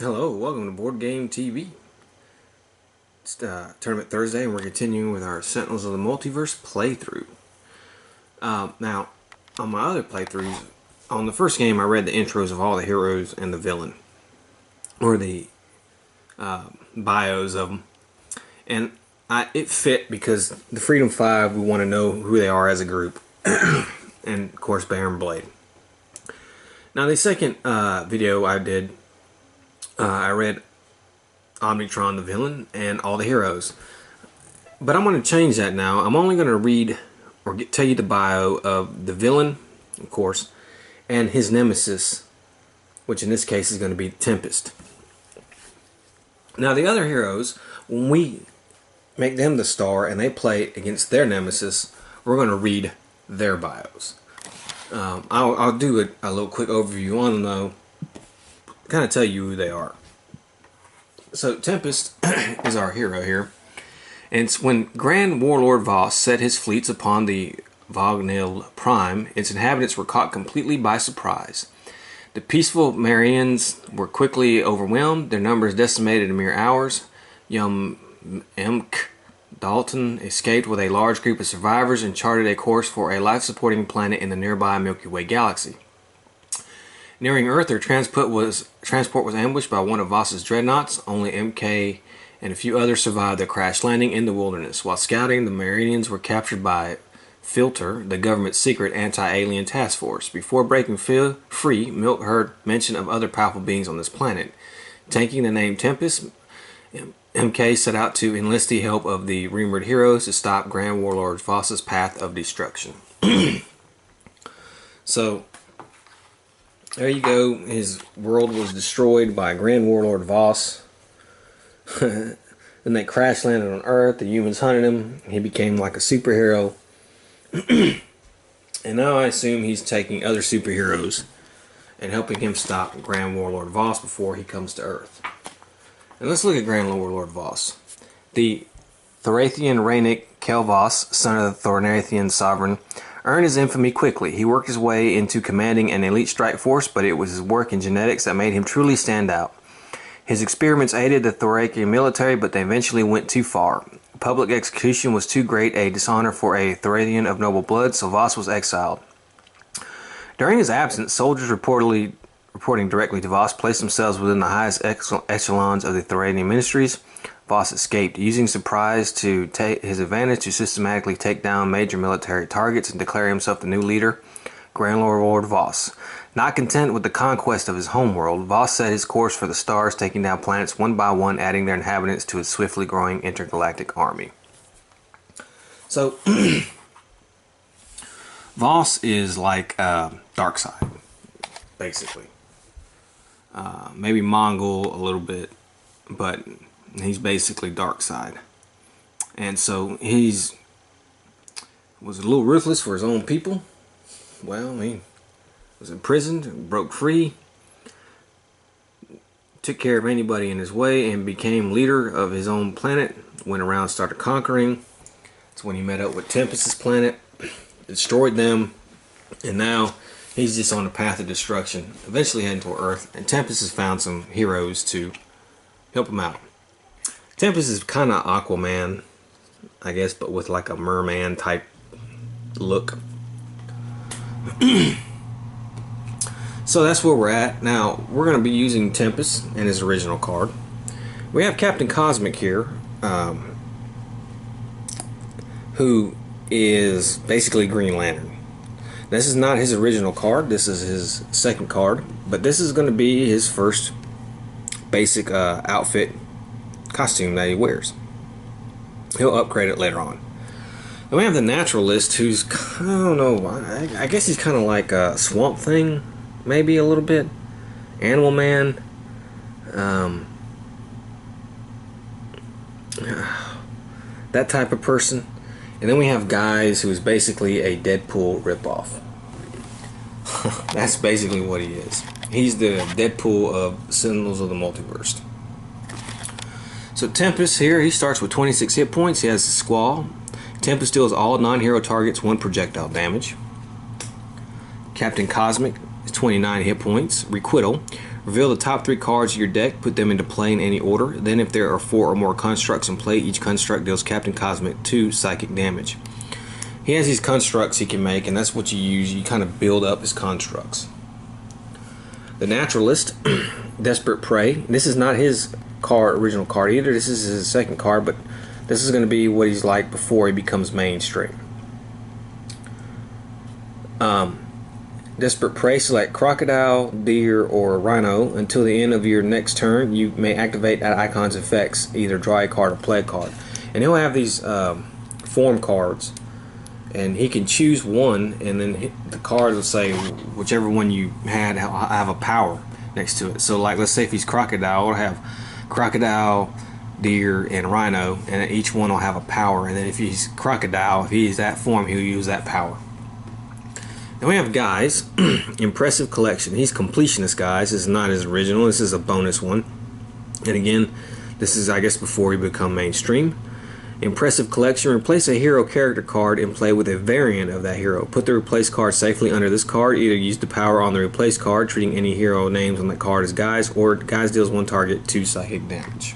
Hello, welcome to Board Game TV. It's Tournament Thursday, and we're continuing with our Sentinels of the Multiverse playthrough. Now, on my other playthroughs, on the first game I read the intros of all the heroes and the villain, or the bios of them, and it fit because the Freedom 5, we want to know who they are as a group, and of course Baron Blade. Now the second video I did, I read Omnitron the villain and all the heroes, but I'm going to change that now. I'm only going to read or tell you the bio of the villain, of course, and his nemesis, which in this case is going to be Tempest. Now the other heroes, when we make them the star and they play against their nemesis, we're going to read their bios. I'll do a little quick overview on them though, kind of tell you who they are. So Tempest is our hero here, and it's when Grand Warlord Voss set his fleets upon the Vognil Prime, its inhabitants were caught completely by surprise. The peaceful Marians were quickly overwhelmed, their numbers decimated in mere hours. Young Emk Dalton escaped with a large group of survivors and charted a course for a life-supporting planet in the nearby Milky Way galaxy. Nearing Earth, their transport was ambushed by one of Voss's dreadnoughts. Only MK and a few others survived the crash landing in the wilderness. While scouting, the Meridians were captured by Filter, the government's secret anti-alien task force. Before breaking free, Milk heard mention of other powerful beings on this planet. Taking the name Tempest, MK set out to enlist the help of the rumored heroes to stop Grand Warlord Voss's path of destruction. So there you go. His world was destroyed by Grand Warlord Voss. Then they crash landed on Earth. The humans hunted him. He became like a superhero. And now I assume he's taking other superheroes and helping him stop Grand Warlord Voss before he comes to Earth. And let's look at Grand Warlord Voss. The Thorathian Raynick Kelvoss, son of the Thorathian sovereign, earned his infamy quickly. He worked his way into commanding an elite strike force, but it was his work in genetics that made him truly stand out. His experiments aided the Thorathian military, but they eventually went too far. Public execution was too great a dishonor for a Thorathian of noble blood, so Voss was exiled. During his absence, soldiers reporting directly to Voss placed themselves within the highest echelons of the Thorathian ministries. Voss escaped, using surprise to take his advantage to systematically take down major military targets and declare himself the new leader, Grand Warlord Voss. Not content with the conquest of his homeworld, Voss set his course for the stars, taking down planets one by one, adding their inhabitants to his swiftly growing intergalactic army. So, Voss is like Darkseid, basically. Maybe Mongol a little bit, but he's basically Darkseid. And so was a little ruthless for his own people. Well, he was imprisoned, broke free, took care of anybody in his way, and became leader of his own planet. Went around and started conquering. That's when he met up with Tempest's planet, destroyed them, and now he's just on the path of destruction, eventually heading toward Earth, and Tempest has found some heroes to help him out. Tempest is kind of Aquaman, I guess, but with like a merman type look. So that's where we're at. Now, we're going to be using Tempest and his original card. We have Captain Cosmic here, who is basically Green Lantern. This is not his original card. This is his second card, but this is going to be his first basic outfit costume that he wears. He'll upgrade it later on. Then we have the Naturalist, who's, I don't know, I guess he's kind of like a Swamp Thing, maybe a little bit. Animal Man. That type of person. And then we have Guys, who is basically a Deadpool ripoff. That's basically what he is. He's the Deadpool of Sentinels of the Multiverse. So Tempest here, he starts with 26 hit points. He has the Squall. Tempest deals all non-hero targets 1 projectile damage. Captain Cosmic is 29 hit points. Requital. Reveal the top 3 cards of your deck, put them into play in any order. Then if there are 4 or more constructs in play, each construct deals Captain Cosmic 2 psychic damage. He has these constructs he can make, and that's what you use. You kind of build up his constructs. The Naturalist, Desperate Prey. This is not his original card either. This is his second card, but this is going to be what he's like before he becomes mainstream. Desperate Prey, select Crocodile, Deer, or Rhino. Until the end of your next turn, you may activate that icon's effects, either draw a card or play a card. And he'll have these form cards, and he can choose one, and then the card will say whichever one you had have a power next to it. So like, let's say if he's Crocodile, it'll have Crocodile, Deer, and Rhino, and each one will have a power. And then if he's Crocodile, if he's that form, he'll use that power. Then we have Guys, Impressive Collection. He's Completionist Guys. This is not his original. This is a bonus one. And again, this is, I guess, before he become mainstream. Impressive Collection. Replace a hero character card and play with a variant of that hero. Put the replaced card safely under this card. Either use the power on the replaced card, treating any hero names on that card as Guys, or Guys deals 1 target 2 psychic damage.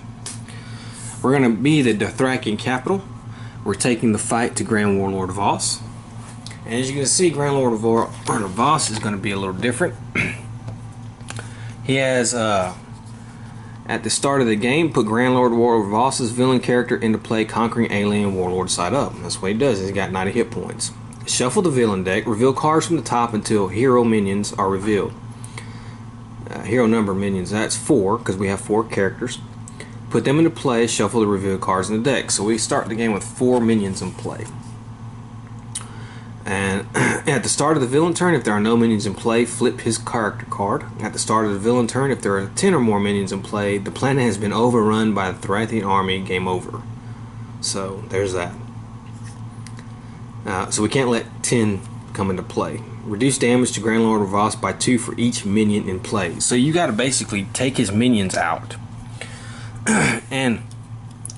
We're going to be the Dothrakian capital. We're taking the fight to Grand Warlord Voss. And as you can see, Grand Lord of Voss is going to be a little different. He has, at the start of the game, put Grand Lord Warlord Voss's villain character into play, conquering alien warlord side up. That's what he does. He's got 90 hit points. Shuffle the villain deck. Reveal cards from the top until hero minions are revealed. Hero number minions, that's 4, because we have 4 characters. Put them into play. Shuffle the revealed cards in the deck. So we start the game with 4 minions in play. And at the start of the villain turn, if there are no minions in play, flip his character card. At the start of the villain turn, if there are 10 or more minions in play, the planet has been overrun by the Thrathian army. Game over. So there's that. So we can't let 10 come into play. Reduce damage to Grand Lord of Voss by 2 for each minion in play. So you got to basically take his minions out. And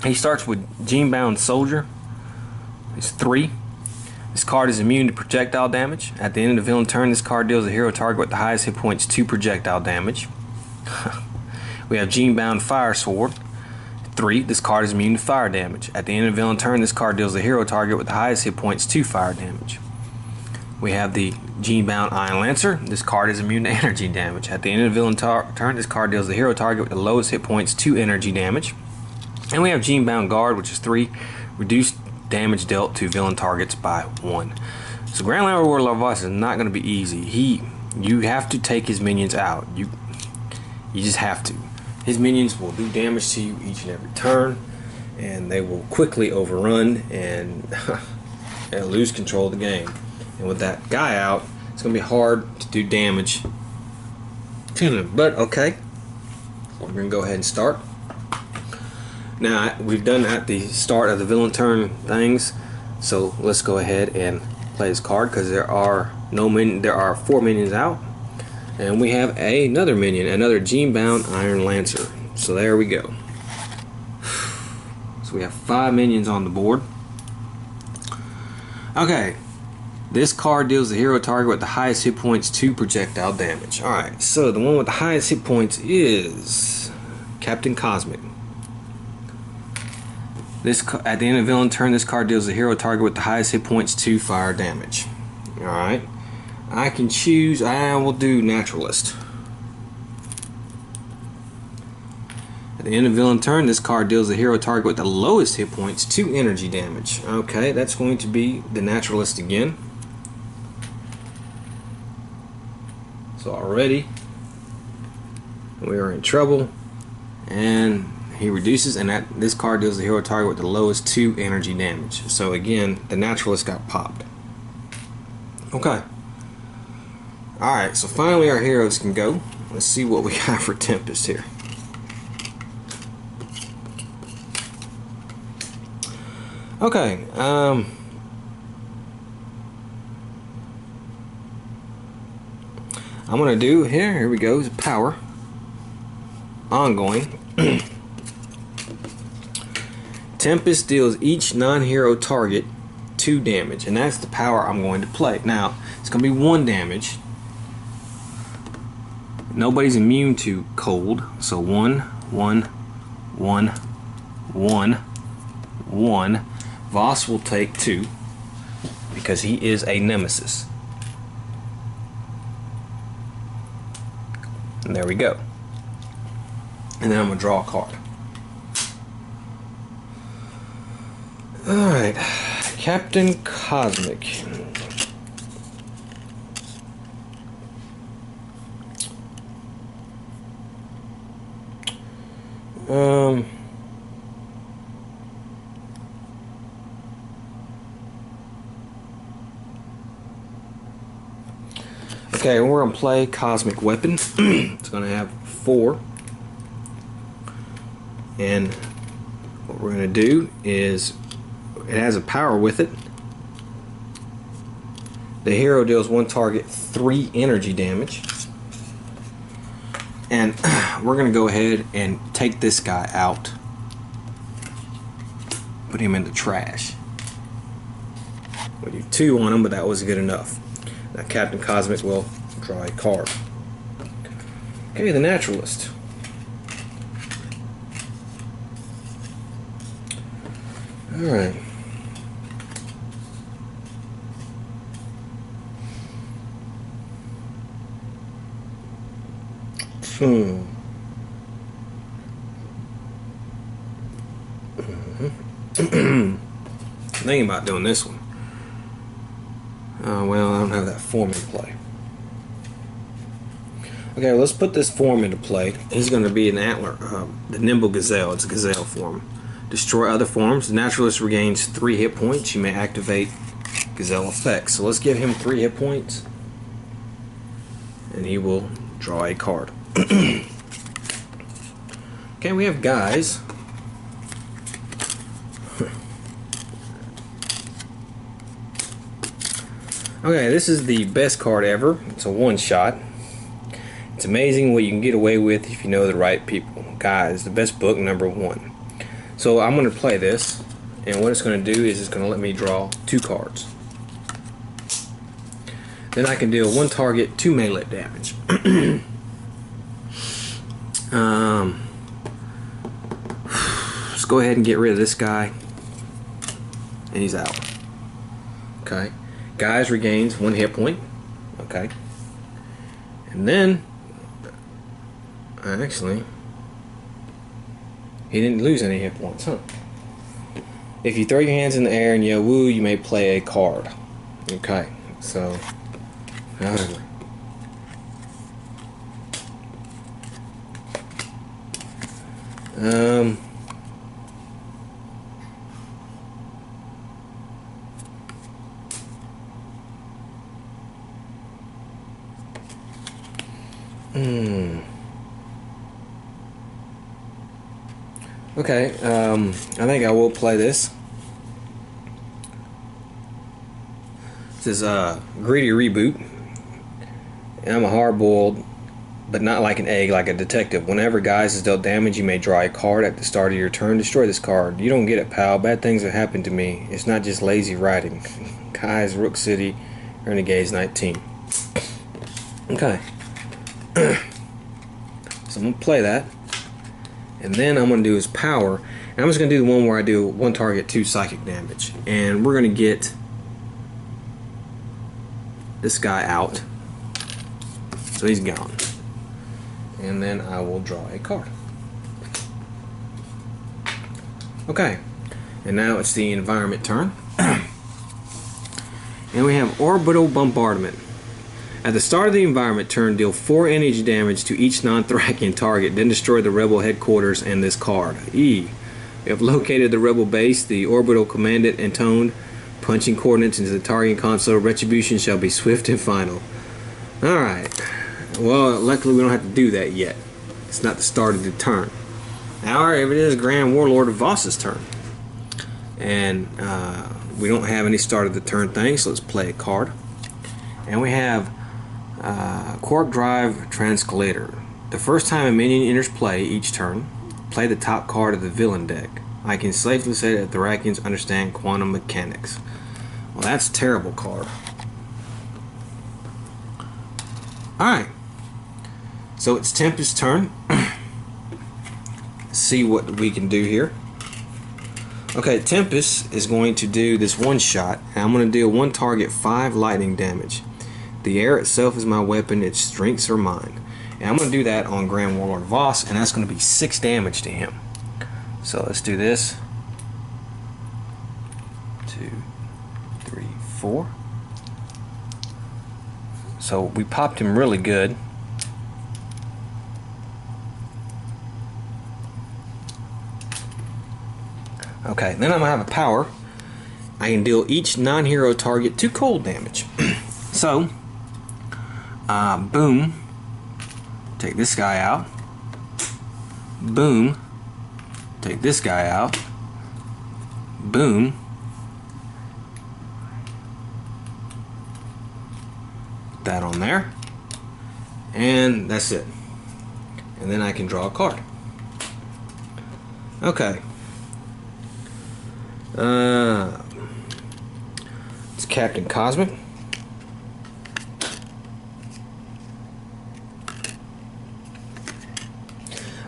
he starts with Gene-Bound Soldier. It's 3. This card is immune to projectile damage. At the end of the villain turn, this card deals a hero target with the highest hit points 2 projectile damage. We have Gene-Bound Fire Sword. 3. This card is immune to fire damage. At the end of the villain turn, this card deals a hero target with the highest hit points 2 fire damage. We have the Gene-Bound Iron Lancer. This card is immune to energy damage. At the end of the villain turn, this card deals the hero target with the lowest hit points 2 energy damage. And we have Gene-Bound Guard, which is 3. Reduced damage dealt to villain targets by 1. So Grand Lord of Voss is not going to be easy. You have to take his minions out. You just have to. His minions will do damage to you each and every turn, and they will quickly overrun and lose control of the game. And with that guy out, it's going to be hard to do damage to them. But okay, we're going to go ahead and start. Now, we've done at the start of the villain turn things, so let's go ahead and play this card, because there are 4 minions out, and we have another minion, another Gene-Bound Iron Lancer. So there we go. So we have 5 minions on the board. Okay, this card deals the hero target with the highest hit points 2 projectile damage. Alright, so the one with the highest hit points is Captain Cosmic. At the end of the villain turn, this card deals the hero target with the highest hit points 2 fire damage. Alright. I can choose, I will do Naturalist. At the end of the villain turn, this card deals the hero target with the lowest hit points 2 energy damage. Okay, that's going to be the Naturalist again. So already we are in trouble. And he reduces, and this card deals the hero target with the lowest 2 energy damage. So again, the Naturalist got popped. Okay. Alright, so finally our heroes can go. Let's see what we have for Tempest here. Okay, I'm gonna do here we go, power. Ongoing. Tempest deals each non-hero target 2 damage, and that's the power I'm going to play. Now, it's going to be 1 damage. Nobody's immune to cold, so 1, 1, 1, 1, 1. Voss will take 2 because he is a nemesis. And there we go. And then I'm going to draw a card. Alright, Captain Cosmic. Okay, we're going to play Cosmic Weapon. It's going to have 4. And what we're going to do is, it has a power with it. The hero deals 1 target 3 energy damage. And we're going to go ahead and take this guy out. Put him in the trash. We do 2 on him, but that was good enough. Now Captain Cosmic will draw a card. Okay, the Naturalist. Alright. Thinking about doing this one. Well, I don't have that form in play. Okay, well, let's put this form into play. He's going to be an antler, the Nimble Gazelle. It's a gazelle form. Destroy other forms. The Naturalist regains 3 hit points. You may activate gazelle effects. So let's give him 3 hit points, and he will draw a card. Okay, we have guys. Okay, this is the best card ever. It's a one-shot. It's amazing what you can get away with if you know the right people. Guys, the best book, #1. So I'm going to play this, and what it's going to do is it's going to let me draw 2 cards. Then I can deal 1 target 2 melee damage. Let's go ahead and get rid of this guy, and he's out. Okay, guys regains 1 hit point. Okay, and then actually he didn't lose any hit points, huh? If you throw your hands in the air and yell woo, you may play a card. Okay, so however, okay, I think I will play this. This is Greedy Reboot, and I'm a hard-boiled, but not like an egg, like a detective. Whenever guys is dealt damage, you may draw a card at the start of your turn. Destroy this card. You don't get it, pal. Bad things have happened to me. It's not just lazy writing. Guys, Rook City, Renegades 19. Okay. So I'm going to play that. And then I'm going to do his power. And I'm just going to do the one where I do 1 target 2 psychic damage. And we're going to get this guy out. So he's gone. And then I will draw a card. Okay. And now it's the environment turn. And we have Orbital Bombardment. At the start of the environment turn, deal 4 energy damage to each non-Thracian target, then destroy the rebel headquarters and this card. We have located the rebel base. The orbital commandant intoned, punching coordinates into the target console. Retribution shall be swift and final. Alright. Well, luckily we don't have to do that yet. It's not the start of the turn. However, it is Grand Warlord of Voss's turn. And we don't have any start of the turn thing, so let's play a card. And we have Quark Drive Transcalator. The first time a minion enters play each turn, play the top card of the villain deck. I can safely say that the Thracians understand quantum mechanics. Well, that's a terrible card. Alright. So it's Tempest's turn. See what we can do here. Okay, Tempest is going to do this one shot, and I'm going to deal one target 5 lightning damage. The air itself is my weapon, its strengths are mine. And I'm going to do that on Grand Warlord Voss, and that's going to be 6 damage to him. So let's do this. 2, 3, 4. So we popped him really good. Okay, then I'm going to have a power. I can deal each non-hero target 2 cold damage. So, boom. Take this guy out. Boom. Take this guy out. Boom. Put that on there. And that's it. And then I can draw a card. Okay. It's Captain Cosmic.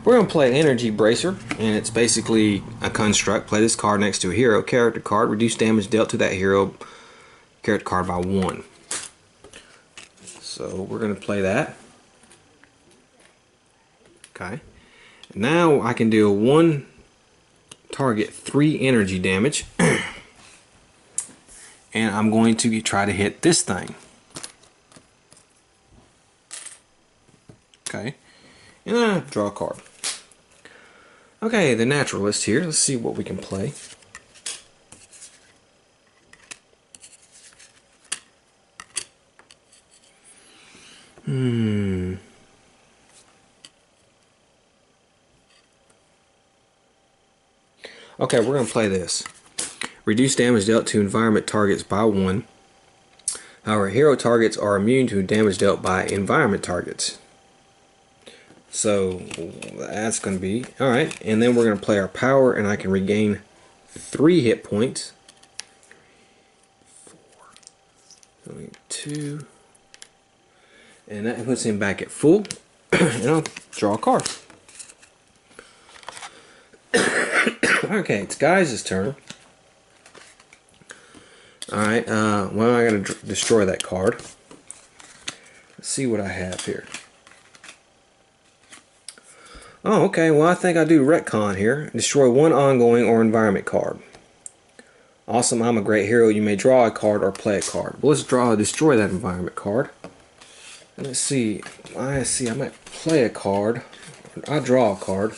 We're going to play Energy Bracer, and it's basically a construct. Play this card next to a hero character card. Reduce damage dealt to that hero character card by 1. So we're going to play that. Okay. Now I can deal 1 target 3 energy damage. And I'm going to try to hit this thing. Okay. And then I draw a card. Okay, the naturalist here. Let's see what we can play. Okay, we're going to play this. Reduce damage dealt to environment targets by 1. However, hero targets are immune to damage dealt by environment targets. So that's going to be alright. And then we're going to play our power, and I can regain 3 hit points. 4, 2, and that puts him back at full. And I'll draw a card. Okay, it's Guy's turn. Alright, well, I gotta destroy that card. Let's see what I have here. Oh, okay, well, I think I do retcon here. Destroy 1 ongoing or environment card. Awesome, I'm a great hero. You may draw a card or play a card. Well, let's destroy that environment card. And let's see. I might play a card. I'll draw a card.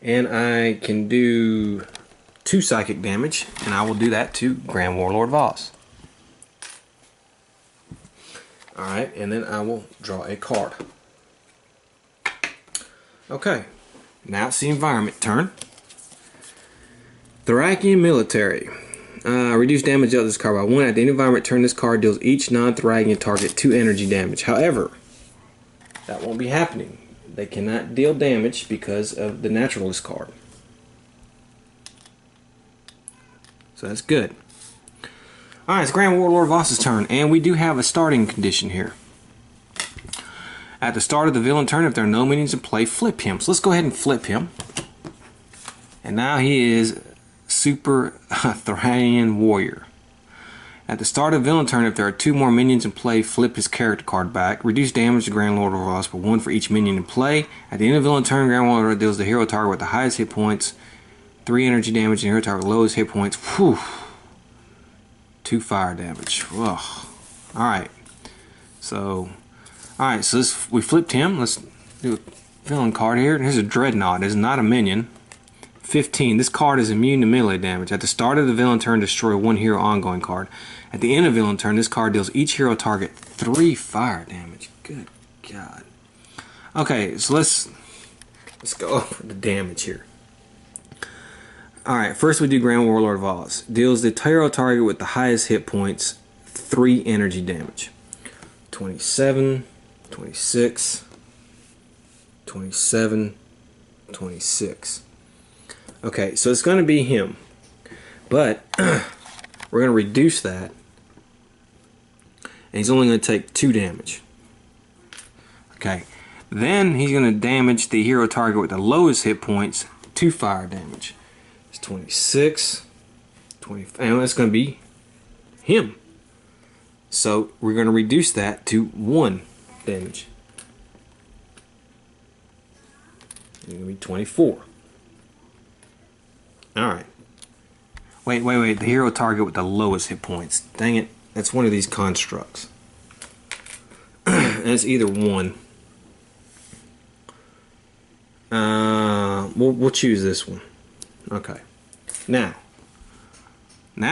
And I can do 2 psychic damage, and I will do that to Grand Warlord Voss. Alright, and then I will draw a card. Okay, now it's the environment turn. Thracian Military. Reduce damage dealt to this card by 1. At the end of the environment turn, this card deals each non-Thracian target 2 energy damage. However, that won't be happening. They cannot deal damage because of the naturalist card. So that's good. Alright, it's Grand Warlord Voss's turn, and we do have a starting condition here. At the start of the villain turn, if there are no minions in play, flip him. So let's go ahead and flip him. And now he is Super Thracian Warrior. At the start of villain turn, if there are 2 more minions in play, flip his character card back. Reduce damage to Grand Lord of Voss by 1 for each minion in play. At the end of villain turn, Grand Lord deals the hero target with the highest hit points 3 energy damage, and hero target with lowest hit points 2 fire damage. Ugh. Alright. So we flipped him. Let's do a villain card here. Here's a Dreadnought. It's not a minion. 15. This card is immune to melee damage. At the start of the villain turn, destroy 1 hero ongoing card. At the end of villain turn, this card deals each hero target 3 fire damage. Good God. Okay, so let's go over the damage here. Alright, first we do Grand Warlord Voss. Deals the hero target with the highest hit points 3 energy damage. 27, 26, 27, 26. Okay, so it's going to be him. But we're going to reduce that. and he's only going to take 2 damage. Okay, then he's going to damage the hero target with the lowest hit points, 2 fire damage. It's 26, 20, and that's going to be him. So we're going to reduce that to 1 damage. It's going to be 24. Alright. Wait. The hero target with the lowest hit points. Dang it. That's one of these constructs. And it's either one. We'll choose this one. Okay. Now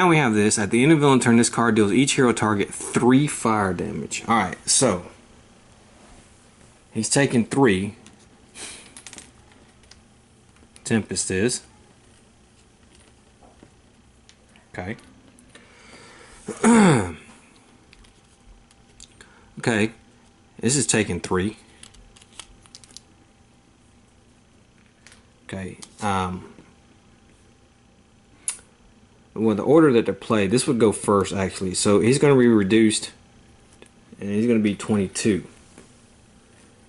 we have this. At the end of villain turn, this card deals each hero target 3 fire damage. Alright, so he's taking 3. Tempest is. Okay. Okay. This is taking 3. Okay. Well, the order that they're played, this would go first actually. So he's going to be reduced, and he's going to be 22.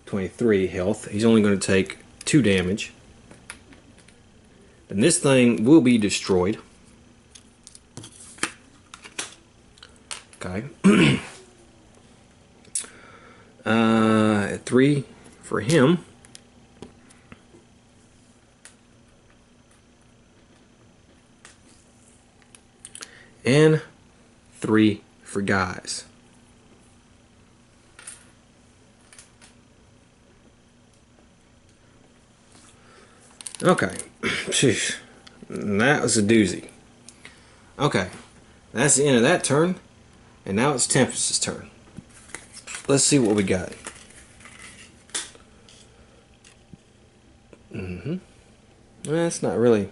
23 health. He's only going to take 2 damage. And this thing will be destroyed. Okay. 3 for him. And 3 for guys. Okay. That was a doozy. Okay. That's the end of that turn. And now it's Tempest's turn. Let's see what we got. That's not really.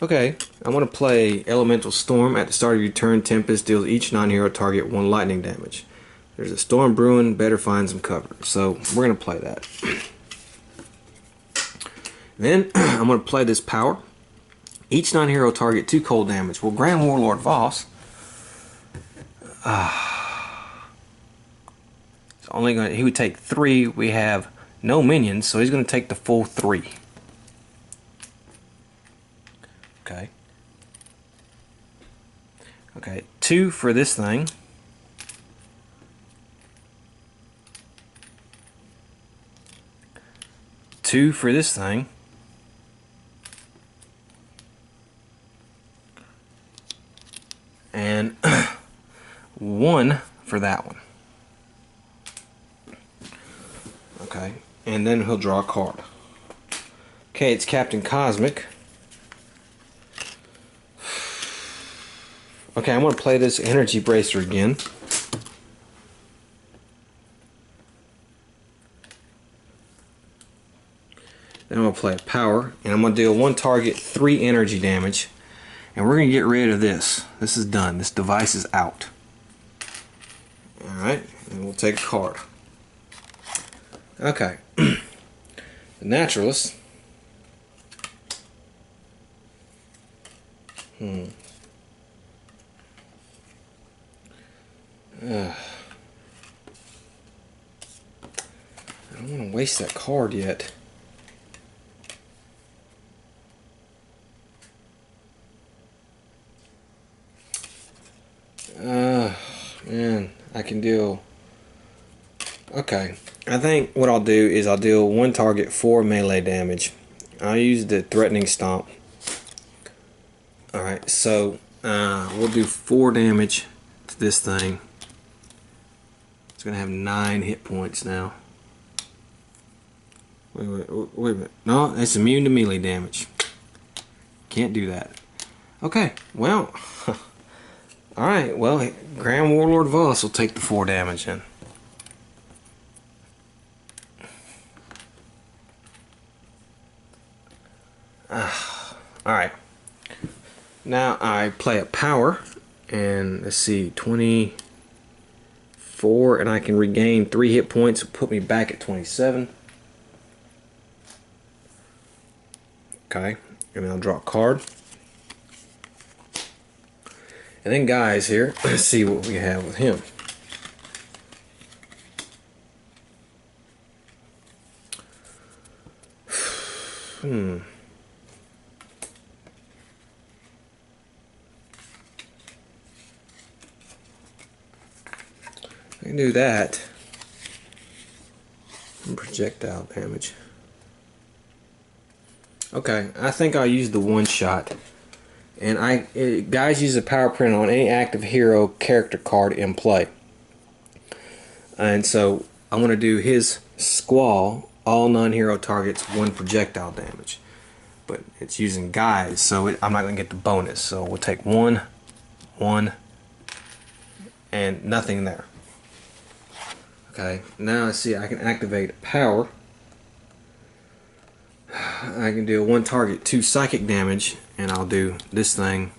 Okay, I'm going to play Elemental Storm. At the start of your turn, Tempest deals each non-hero target 1 lightning damage. There's a storm brewing, better find some cover. So we're going to play that. Then I'm going to play this power. Each non-hero target 2 cold damage. Well, Grand Warlord Voss it's only going. He would take 3. We have no minions, so he's going to take the full 3. Okay. Okay, 2 for this thing. Two for this thing. And 1 for that one. Okay, and then he'll draw a card. Okay, it's Captain Cosmic. Okay, I'm going to play this Energy Bracer again. Then I'm going to play a Power, and I'm going to deal 1 target 3 energy damage. And we're going to get rid of this. This is done. This device is out. Alright, and we'll take a card. Okay. The Naturalist. I don't want to waste that card yet. Man, I can deal. Okay, I think what I'll do is I'll deal 1 target 4 melee damage. I'll use the Threatening Stomp. Alright, so we'll do 4 damage to this thing. It's going to have 9 hit points now. Wait a minute. No, it's immune to melee damage. Can't do that. Okay, well. Alright, well, Grand Warlord Voss will take the 4 damage then. Alright. Now I play a Power, and let's see, 24, and I can regain 3 hit points, put me back at 27. Okay, and then I'll draw a card. And then guys here, let's see what we have with him. I can do that. And projectile damage. Okay, I think I'll use the one shot. And guys use a power print on any active hero character card in play. And so I want to do his Squall, all non-hero targets, 1 projectile damage. But it's using guys, so I'm not going to get the bonus. So we'll take 1, 1, and nothing there. Okay, now I see I can activate power. I can do 1 target, 2 psychic damage, and I'll do this thing,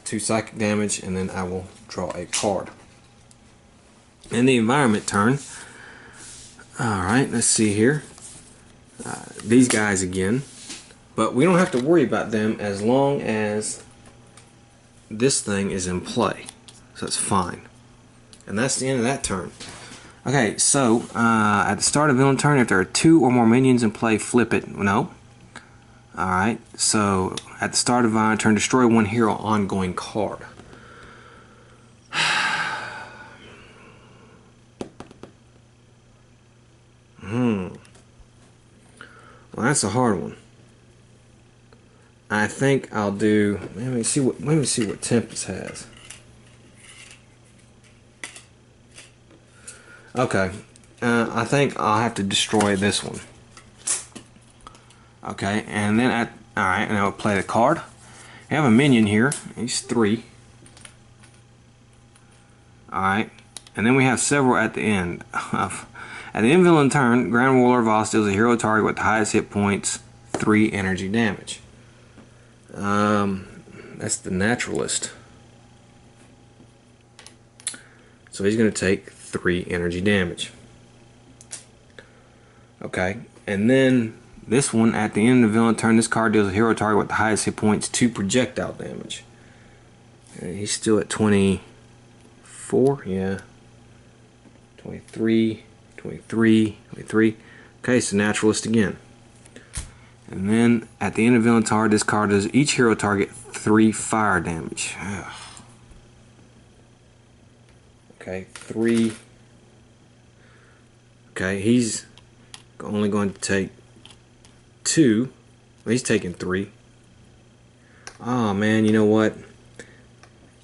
2 psychic damage, and then I will draw a card. In the environment turn, alright, let's see here. These guys again, but we don't have to worry about them as long as this thing is in play, so it's fine. And that's the end of that turn. Okay, so at the start of villain turn, if there are 2 or more minions in play, flip it. No. Alright, so at the start of villain turn, destroy 1 hero ongoing card. Well, that's a hard one. I think I'll do. Let me see what Tempest has. Okay, I think I'll have to destroy this one. Okay, and then alright, and I'll play the card. I have a minion here. He's 3. Alright, and then we have several at the end. At the end of villain turn, Grand Warlord Voss deals a hero target with the highest hit points 3 energy damage. That's the naturalist. So he's going to take 3 energy damage. Okay, and then this one, at the end of the villain turn, this card deals a hero target with the highest hit points 2 projectile damage. And he's still at 24, yeah. 23, 23, 23. Okay, so naturalist again. And then at the end of villain turn, this card does each hero target 3 fire damage. Ugh. Okay, 3. Okay, he's only going to take 2. Well, he's taking 3. Oh man, you know what?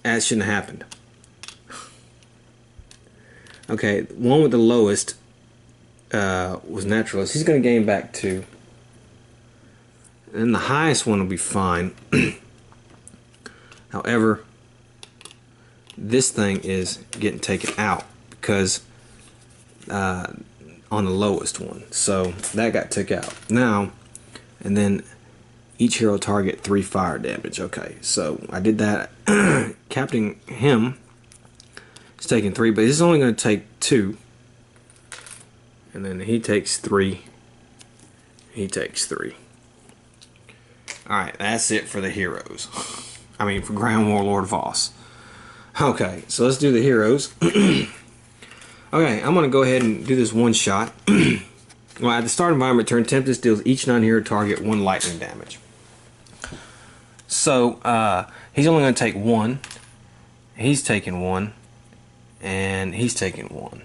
That shouldn't have happened. Okay, one with the lowest was naturalist. He's going to gain back 2. And the highest one will be fine. However, this thing is getting taken out because on the lowest one, so that got took out now. And then each hero target 3 fire damage. Okay, so I did that. Captain him is taking 3, but he's only going to take 2, and then he takes 3. He takes 3. Alright, that's it for the heroes. I mean, for Grand Warlord Voss. Okay, so let's do the heroes. Okay, I'm going to go ahead and do this one shot. Well, at the start environment turn, Tempest deals each non-hero target 1 lightning damage. So, he's only going to take 1. He's taking 1. And he's taking 1.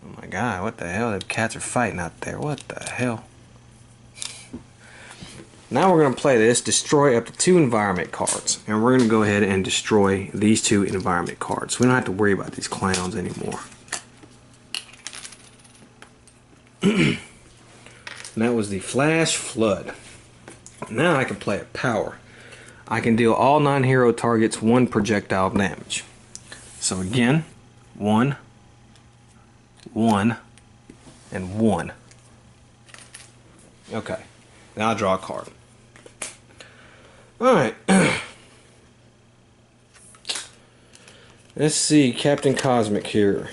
Oh my god, what the hell? The cats are fighting out there. What the hell? Now we're going to play this, destroy up to 2 environment cards. And we're going to go ahead and destroy these 2 environment cards. We don't have to worry about these clowns anymore. And that was the Flash Flood. Now I can play a power. I can deal all non-hero targets 1 projectile damage. So again, 1, 1, and 1. Okay, now I'll draw a card. Alright. Let's see, Captain Cosmic here.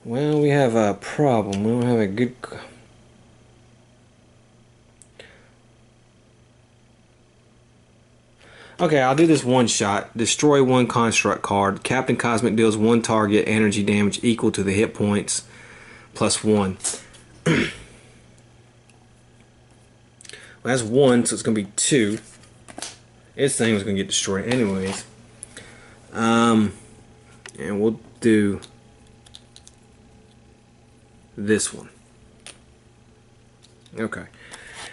Well, we have a problem. We don't have a good... Okay, I'll do this one shot. Destroy one construct card. Captain Cosmic deals one target energy damage equal to the hit points plus 1. Well, that's 1, so it's going to be 2. This thing was going to get destroyed anyways. And we'll do this one. Okay.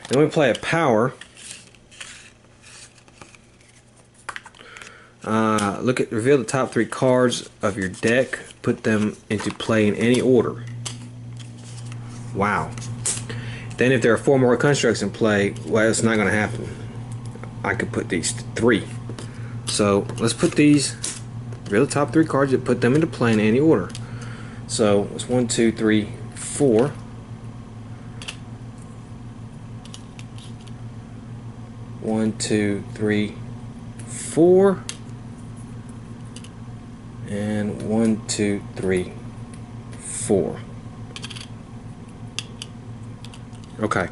Then we play a power. Reveal the top 3 cards of your deck. Put them into play in any order. Wow. Then if there are 4 more constructs in play, well, it's not going to happen. I could put these 3. So let's put these, reveal the top 3 cards and put them into play in any order. So it's 1, 2, 3, 4. One, 2, 3, 4. And 1, 2, 3, 4. Okay.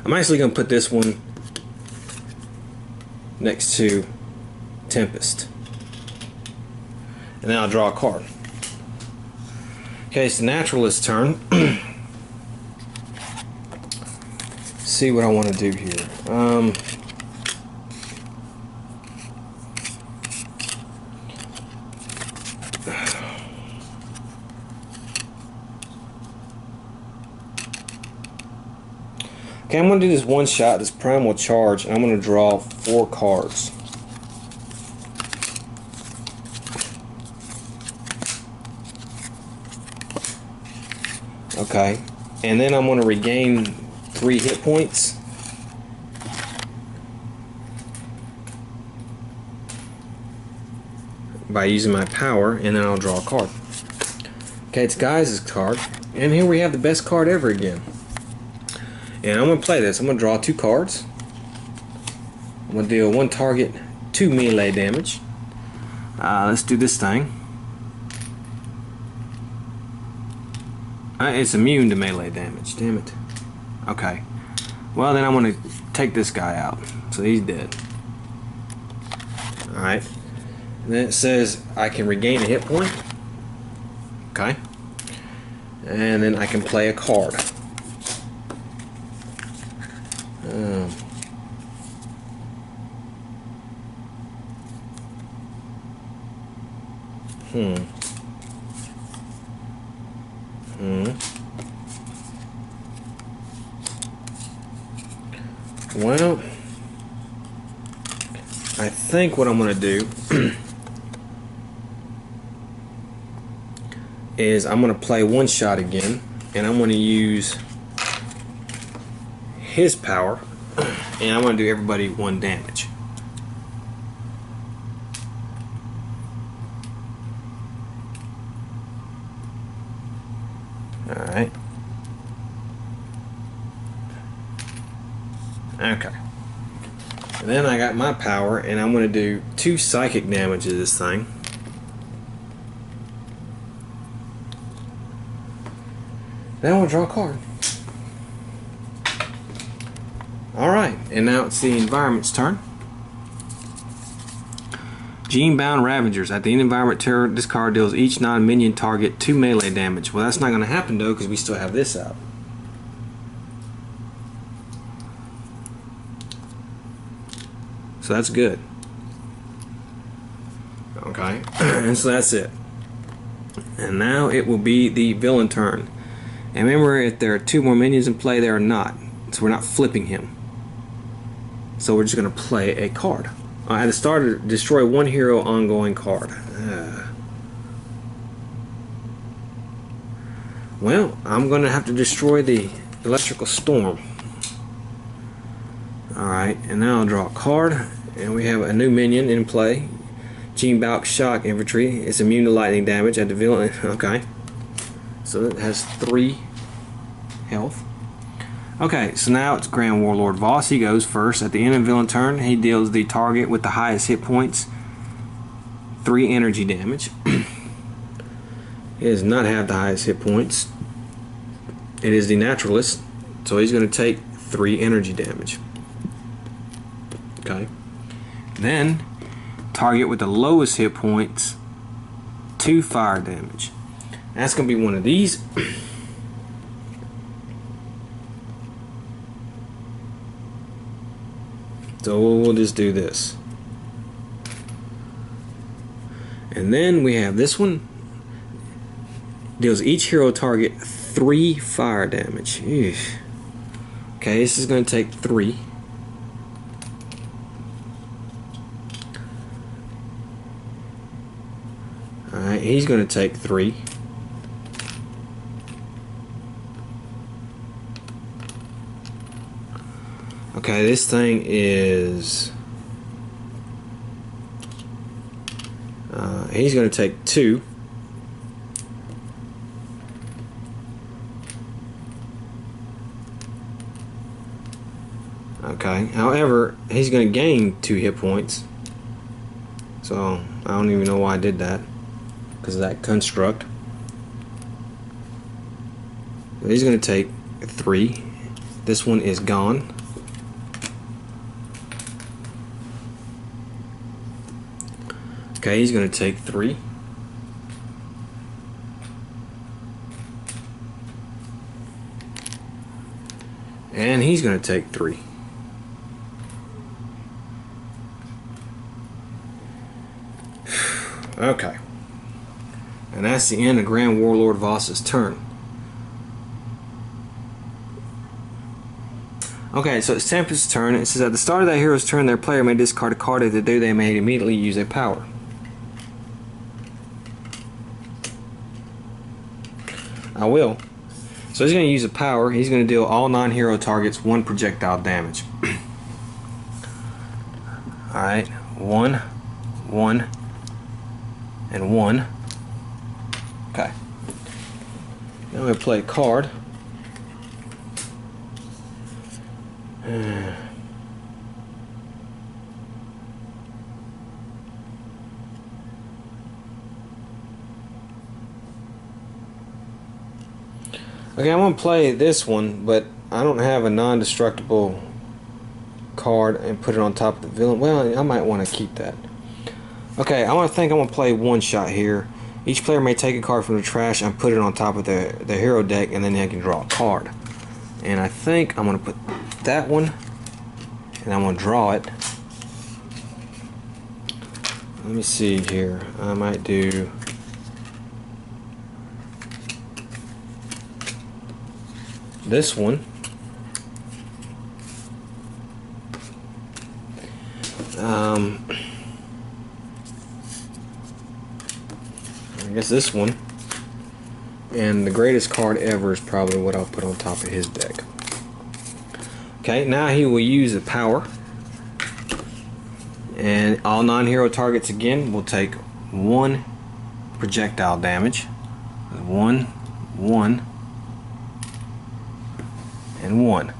I'm actually going to put this one next to Tempest. And then I'll draw a card. Okay, it's the naturalist's turn. See what I want to do here. Okay, I'm going to do this one shot, this primal charge, and I'm going to draw 4 cards. Okay, and then I'm going to regain 3 hit points. By using my power, and then I'll draw a card. Okay, it's Guy's card, and here we have the best card ever again. And I'm going to play this. I'm going to draw 2 cards. I'm going to deal 1 target 2 melee damage. Let's do this thing. It's immune to melee damage. Damn it. Okay. Well, then I'm going to take this guy out. So he's dead. Alright. And then it says I can regain a hit point. Okay. And then I can play a card. Well, I think what I'm going to do is I'm going to play one shot again, and I'm going to use his power, and I'm going to do everybody 1 damage. Alright. Okay. And then I got my power, and I'm going to do 2 psychic damage to this thing. Then I'm going to draw a card. Alright, and now it's the environment's turn. Gene-bound Ravagers. At the end of environment turn, this card deals each non-minion target 2 melee damage. Well, that's not going to happen though, because we still have this out. So that's good. Okay, and so that's it. And now it will be the villain turn. And remember, if there are 2 more minions in play, there are not. So we're not flipping him. So we're just going to play a card. At the start, destroy 1 hero ongoing card. Well, I'm going to have to destroy the electrical storm. Alright, and now I'll draw a card. And we have a new minion in play. Gene Balk Shock Infantry. It's immune to lightning damage at the villain. Okay. So it has 3 health. Okay, so now it's Grand Warlord Voss. He goes first. At the end of villain turn, he deals the target with the highest hit points 3 energy damage. He does not have the highest hit points. It is the naturalist, so he's going to take 3 energy damage. Okay. Then target with the lowest hit points 2 fire damage. That's gonna be one of these. So we'll just do this. And then we have this one. Deals each hero target 3 fire damage. Eesh. Okay, this is going to take 3. Alright, he's going to take 3. Okay, this thing is... he's going to take 2. Okay, however, he's going to gain 2 hit points. So, I don't even know why I did that. Because of that construct. So he's going to take 3. This one is gone. Okay, he's going to take 3. And he's going to take 3. Okay. And that's the end of Grand Warlord Voss's turn. Okay, so it's Tempest's turn. It says at the start of that hero's turn, their player may discard a card. If they do, they may immediately use a power. I will. So he's going to use a power. He's going to deal all non-hero targets 1 projectile damage. Alright, 1, 1, and 1. Okay. Now I'm going to play a card. Okay, I'm going to play this one, but I don't have a non-destructible card and put it on top of the villain. Well, I might want to keep that. Okay, I'm going to play one shot here. Each player may take a card from the trash and put it on top of the hero deck, and then they can draw a card. And I think I'm going to put that one, and I'm going to draw it. Let me see here. I might do... this one. I guess this one. And the greatest card ever is probably what I'll put on top of his deck. Okay, now he will use a power. And all non-hero targets again will take 1 projectile damage. 1, 1, and 1.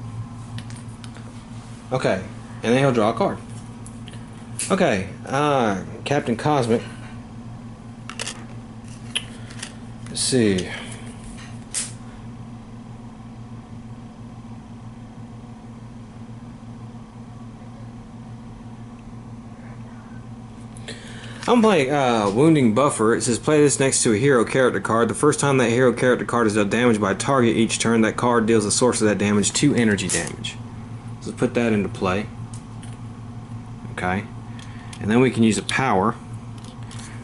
Okay, and then he'll draw a card. Okay, Captain Cosmic. Let's see. I'm playing Wounding Buffer. It says play this next to a hero character card. The first time that hero character card is dealt damage by a target each turn, that card deals the source of that damage 2 energy damage. So put that into play. Okay. And then we can use a power.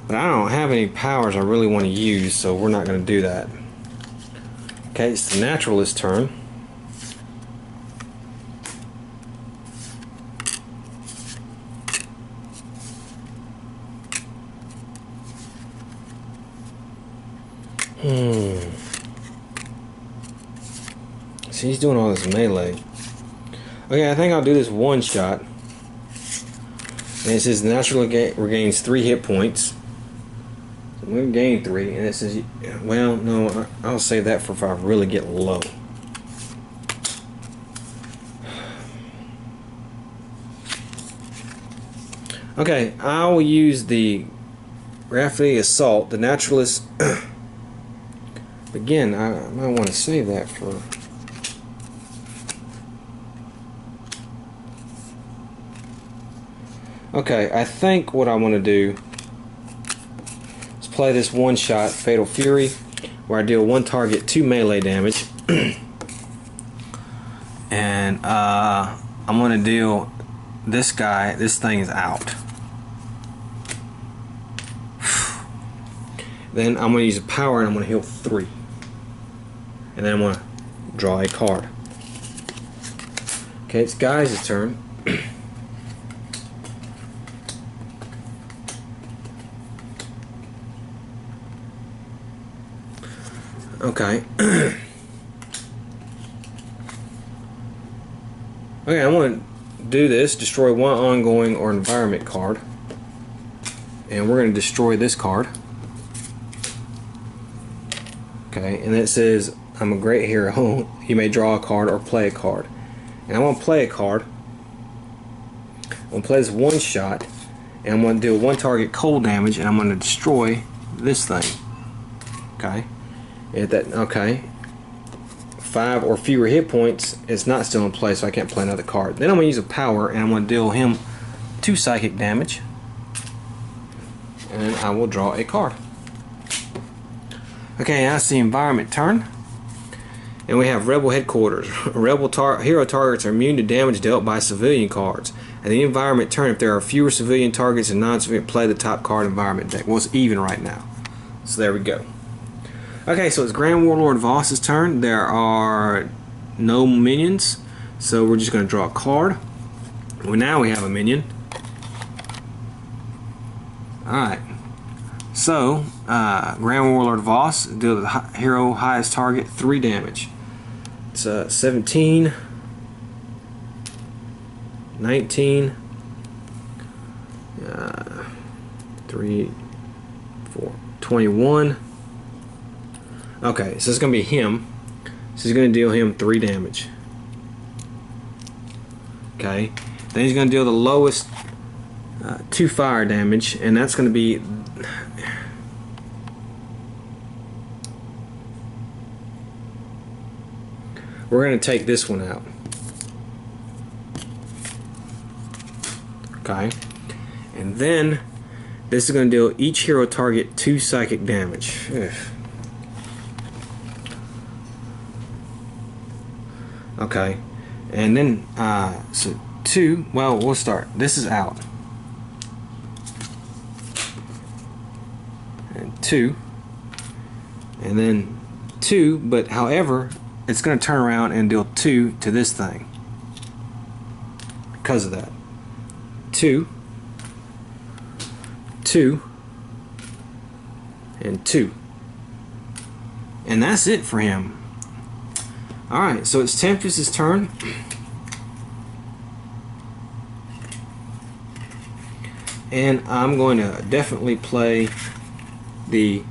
But I don't have any powers I really want to use, so we're not going to do that. Okay, it's the Naturalist's turn. See, he's doing all this melee. Okay, I think I'll do this one shot. And it says naturally regains 3 hit points. So I'm going to gain 3. And it says, well, no, I'll save that for if I really get low. Okay, I will use the Rafty Assault, the Naturalist. Again, I might want to save that for... Okay, I think what I want to do is play this one shot Fatal Fury, where I deal one target 2 melee damage. And I'm going to deal this guy, this thing is out. Then I'm going to use a power and I'm going to heal 3. And then I'm going to draw a card. Okay, it's Guy's turn. Okay. Okay, I'm going to do this. Destroy one ongoing or environment card. And we're going to destroy this card. Okay, and it says, I'm a great hero. You may draw a card or play a card. And I'm going to play a card. I'm going to play this one shot. And I'm going to do one target cold damage. And I'm going to destroy this thing. Okay. Okay. 5 or fewer hit points, it's not still in play, so I can't play another card. Then I'm going to use a power, and I'm going to deal him 2 psychic damage. And I will draw a card. Okay, now it's the environment turn. And we have Rebel Headquarters. Rebel hero targets are immune to damage dealt by civilian cards. At the environment turn, if there are fewer civilian targets and non-civilian, play the top card environment deck. Well, it's even right now. So there we go. Okay, so it's Grand Warlord Voss's turn. There are no minions, so we're just going to draw a card. Well, now we have a minion. Alright, so Grand Warlord Voss, deal the hero highest target 3 damage. It's 17, 19, 3, 4, 21. Okay, so it's going to be him. So he's going to deal him 3 damage. Okay, then he's going to deal the lowest 2 fire damage, and that's going to be... We're going to take this one out. Okay, and then this is going to deal each hero target 2 psychic damage. Ugh. Okay, and then so 2. Well, we'll start. This is out, and 2, and then 2. But however, it's going to turn around and deal 2 to this thing because of that. 2, 2, and 2, and that's it for him. Alright, so it's Tempest's turn. And I'm going to definitely play the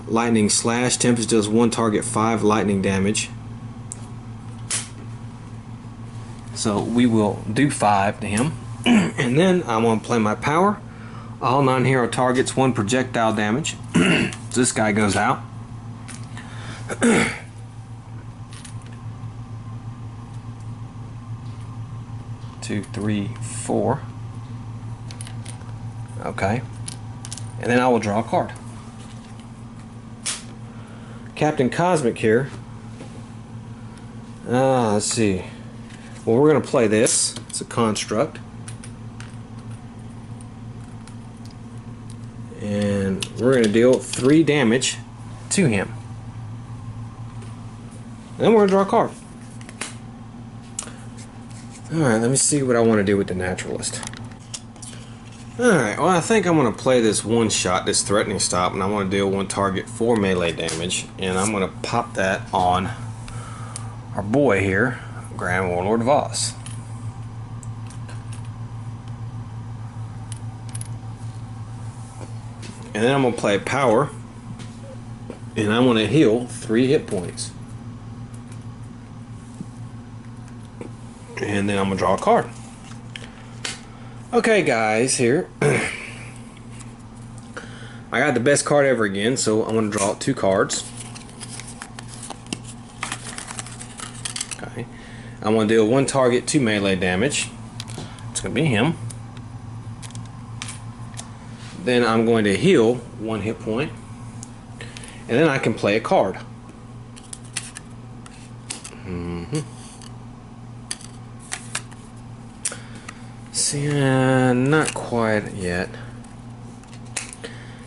Lightning Slash. Tempest does 1 target 5 lightning damage. So we will do 5 to him. And then I'm going to play my power. All non-hero targets 1 projectile damage. So this guy goes out. 2, 3, 4. Okay. And then I will draw a card. Captain Cosmic here. Let's see. Well, we're going to play this. It's a construct. And we're going to deal 3 damage to him. And then we're going to draw a card. Alright, let me see what I want to do with the Naturalist. Alright, well, I think I'm going to play this one shot, this Threatening Stop, and I want to deal 1 target 4 melee damage. And I'm going to pop that on our boy here, Grand Warlord Voss. And then I'm going to play Power, and I'm going to heal 3 hit points. And then I'm going to draw a card. Okay, guys, here. I got the best card ever again, so I'm going to draw 2 cards. Okay. I'm going to deal 1 target 2 melee damage. It's going to be him. then I'm going to heal 1 hit point, and then I can play a card. See, not quite yet.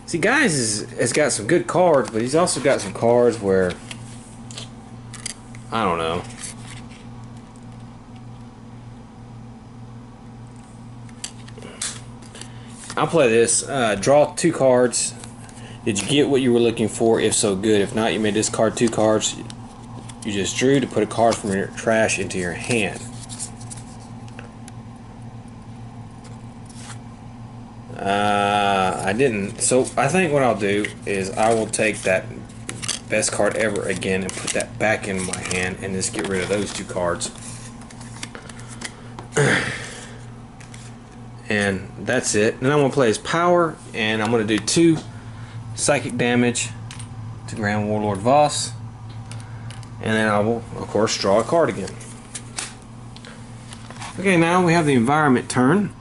See, guys has got some good cards, but he's also got some cards where, I don't know. I'll play this. Draw 2 cards. Did you get what you were looking for? If so, good. If not, you may discard 2 cards you just drew to put a card from your trash into your hand. I didn't. So I think what I'll do is I will take that best card ever again and put that back in my hand and just get rid of those 2 cards. And that's it. Then I'm going to play his power, and I'm going to do 2 psychic damage to Grand Warlord Voss, and then I will, of course, draw a card again. Okay, now we have the environment turn.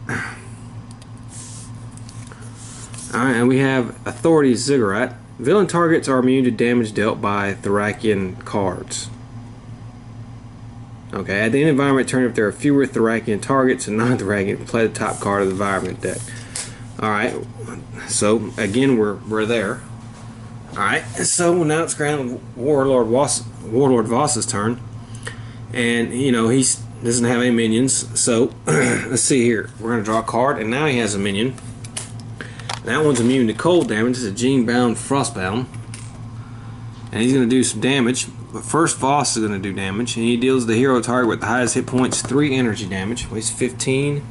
Alright, and we have Authority Ziggurat. Villain targets are immune to damage dealt by Thracian cards. Okay, at the end of the environment turn, if there are fewer Thracian targets and non-Thracian, play the top card of the environment deck. Alright, so again we're there. Alright, so now it's Grand Warlord Voss's turn. And you know, he doesn't have any minions, so let's see here. We're gonna draw a card, and now he has a minion. That one's immune to cold damage. It's a Gene-bound Frostbound. And he's going to do some damage. But first, Voss is going to do damage. And he deals the hero target with the highest hit points 3 energy damage. Well, he's 15.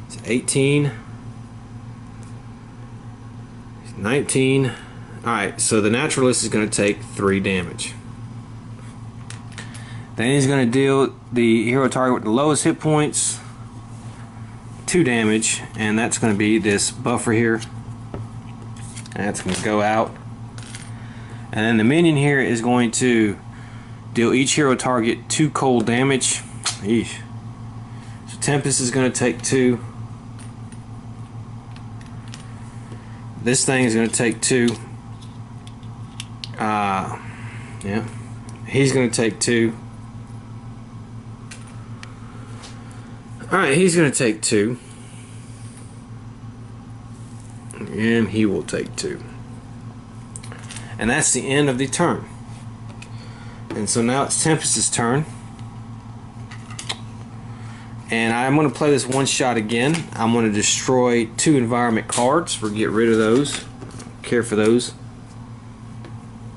He's 18. He's 19. Alright, so the Naturalist is going to take 3 damage. Then he's going to deal the hero target with the lowest hit points 2 damage, and that's going to be this buffer here, and that's going to go out. And then the minion here is going to deal each hero target 2 cold damage. Eesh. So Tempest is going to take 2. This thing is going to take 2. Yeah, he's going to take 2. Alright, he's going to take 2. And he will take 2. And that's the end of the turn. And so now it's Tempest's turn. And I'm going to play this one shot again. I'm going to destroy 2 environment cards, or get rid of those. Care for those.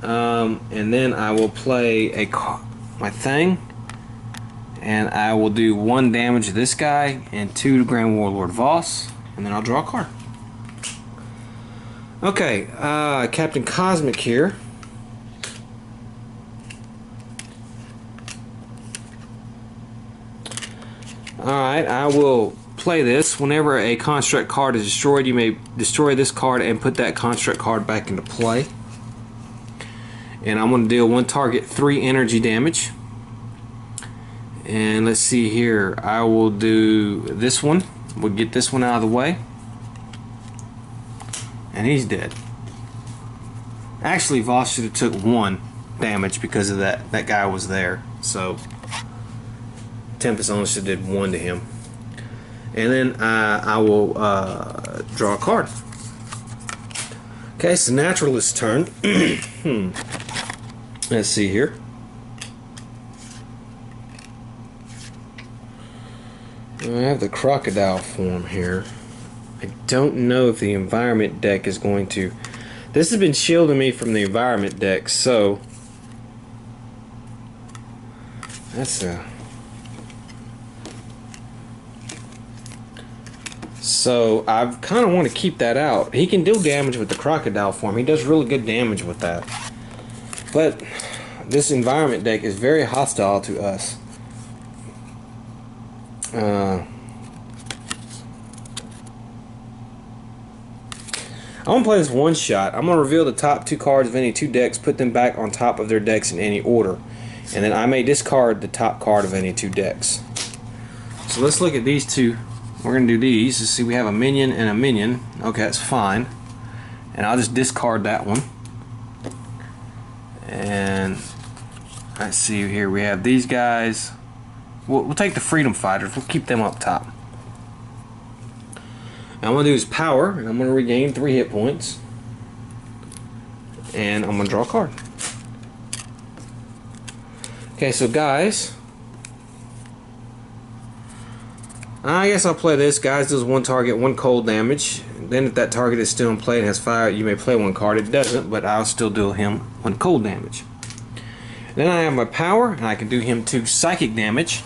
And then I will play my thing. And I will do 1 damage to this guy and 2 to Grand Warlord Voss, and then I'll draw a card. Okay, Captain Cosmic here. Alright, I will play this. Whenever a construct card is destroyed, you may destroy this card and put that construct card back into play. And I'm going to deal 1 target 3 energy damage. And let's see here, I will do this one. We'll get this one out of the way. And he's dead. Actually, Voss should have took 1 damage because of that guy was there. So Tempest only should have did 1 to him. And then I will draw a card. Okay, so Naturalist's turn. Let's see here. I have the crocodile form here. I don't know if the environment deck is going to... This has been shielding me from the environment deck, so... That's a... So I kind of want to keep that out. He can deal damage with the crocodile form. He does really good damage with that. But this environment deck is very hostile to us. I want to play this one shot. I'm going to reveal the top 2 cards of any 2 decks, put them back on top of their decks in any order, and then I may discard the top card of any 2 decks. So let's look at these 2 we're going to do these. Let's see, we have a minion and a minion. Okay, that's fine. And I'll just discard that one. And let's see here, we have these guys. We'll take the freedom fighters. We'll keep them up top. Now I'm going to do is power, and I'm going to regain 3 hit points. And I'm going to draw a card. Okay, so guys, I guess I'll play this. Guys does 1 target, 1 cold damage. Then if that target is still in play and has fire, you may play 1 card. It doesn't, but I'll still deal him 1 cold damage. Then I have my power, and I can do him 2 psychic damage.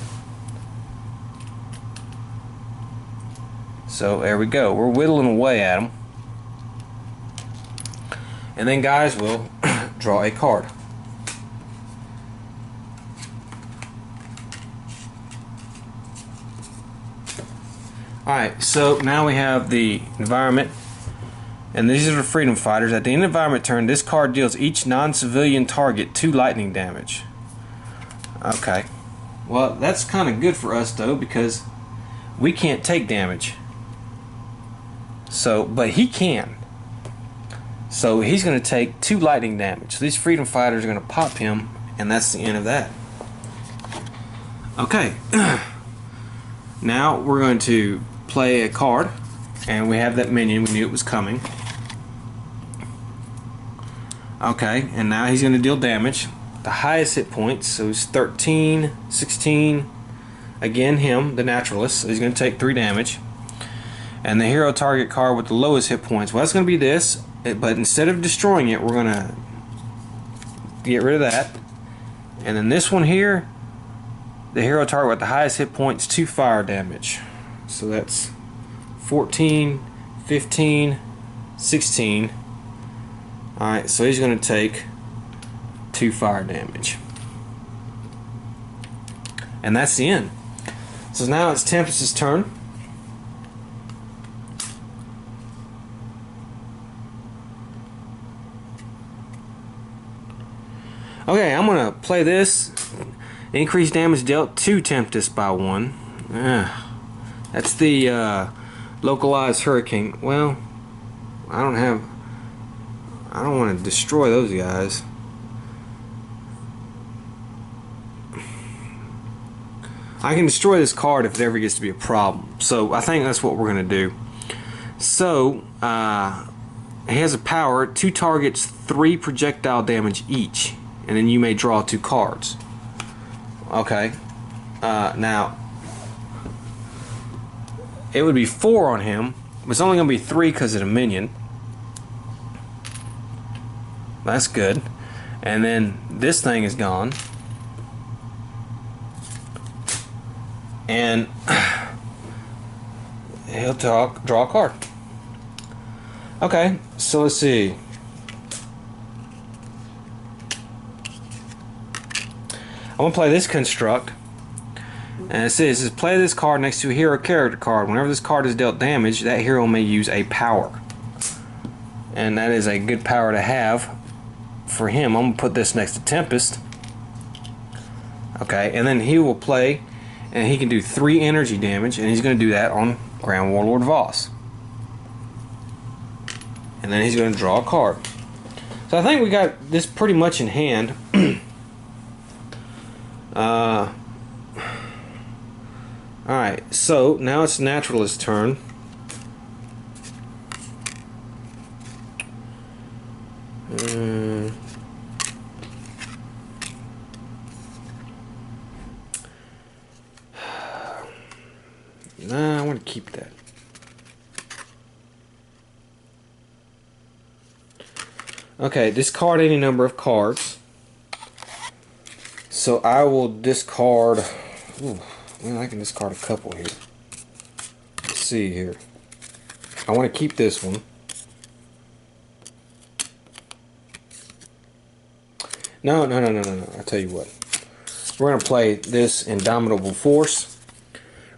So there we go. We're whittling away at him. And then guys, we'll draw a card. Alright, so now we have the environment, and these are the freedom fighters. At the end of the environment turn, this card deals each non-civilian target 2 lightning damage. Okay, well that's kind of good for us though, because we can't take damage. So, but he can. So he's going to take 2 lightning damage. So these freedom fighters are going to pop him, and that's the end of that. Okay, now we're going to play a card, and we have that minion. We knew it was coming. Okay, and now he's going to deal damage. The highest hit points, so it's 13, 16. Again, him, the naturalist, so he's going to take 3 damage. And the hero target card with the lowest hit points, well, that's going to be this, but instead of destroying it, we're going to get rid of that. And then this one here, the hero target with the highest hit points, 2 fire damage. So that's 14, 15, 16. Alright, so he's going to take 2 fire damage. And that's the end. So now it's Tempest's turn. Okay, I'm going to play this. Increase damage dealt to Tempest by 1. That's the localized hurricane. Well, I don't want to destroy those guys. I can destroy this card if it ever gets to be a problem. So I think that's what we're going to do. So he has a power, 2 targets, 3 projectile damage each, and then you may draw 2 cards. Okay, now it would be 4 on him, but it's only going to be 3 because of the minion. That's good. And then this thing is gone. And he'll draw a card. Okay, so let's see. I'm going to play this construct. And it says, play this card next to a hero character card. Whenever this card is dealt damage, that hero may use a power. And that is a good power to have for him. I'm going to put this next to Tempest. Okay, and then he will play, and he can do 3 energy damage, and he's going to do that on Grand Warlord Voss. And then he's going to draw a card. So I think we got this pretty much in hand. Alright, so now it's Naturalist's turn. Nah, I want to keep that. Okay, discard any number of cards. So I will discard. Ooh, well, I can discard a couple here. Let's see here. I want to keep this one. No. I'll tell you what. We're going to play this Indomitable Force.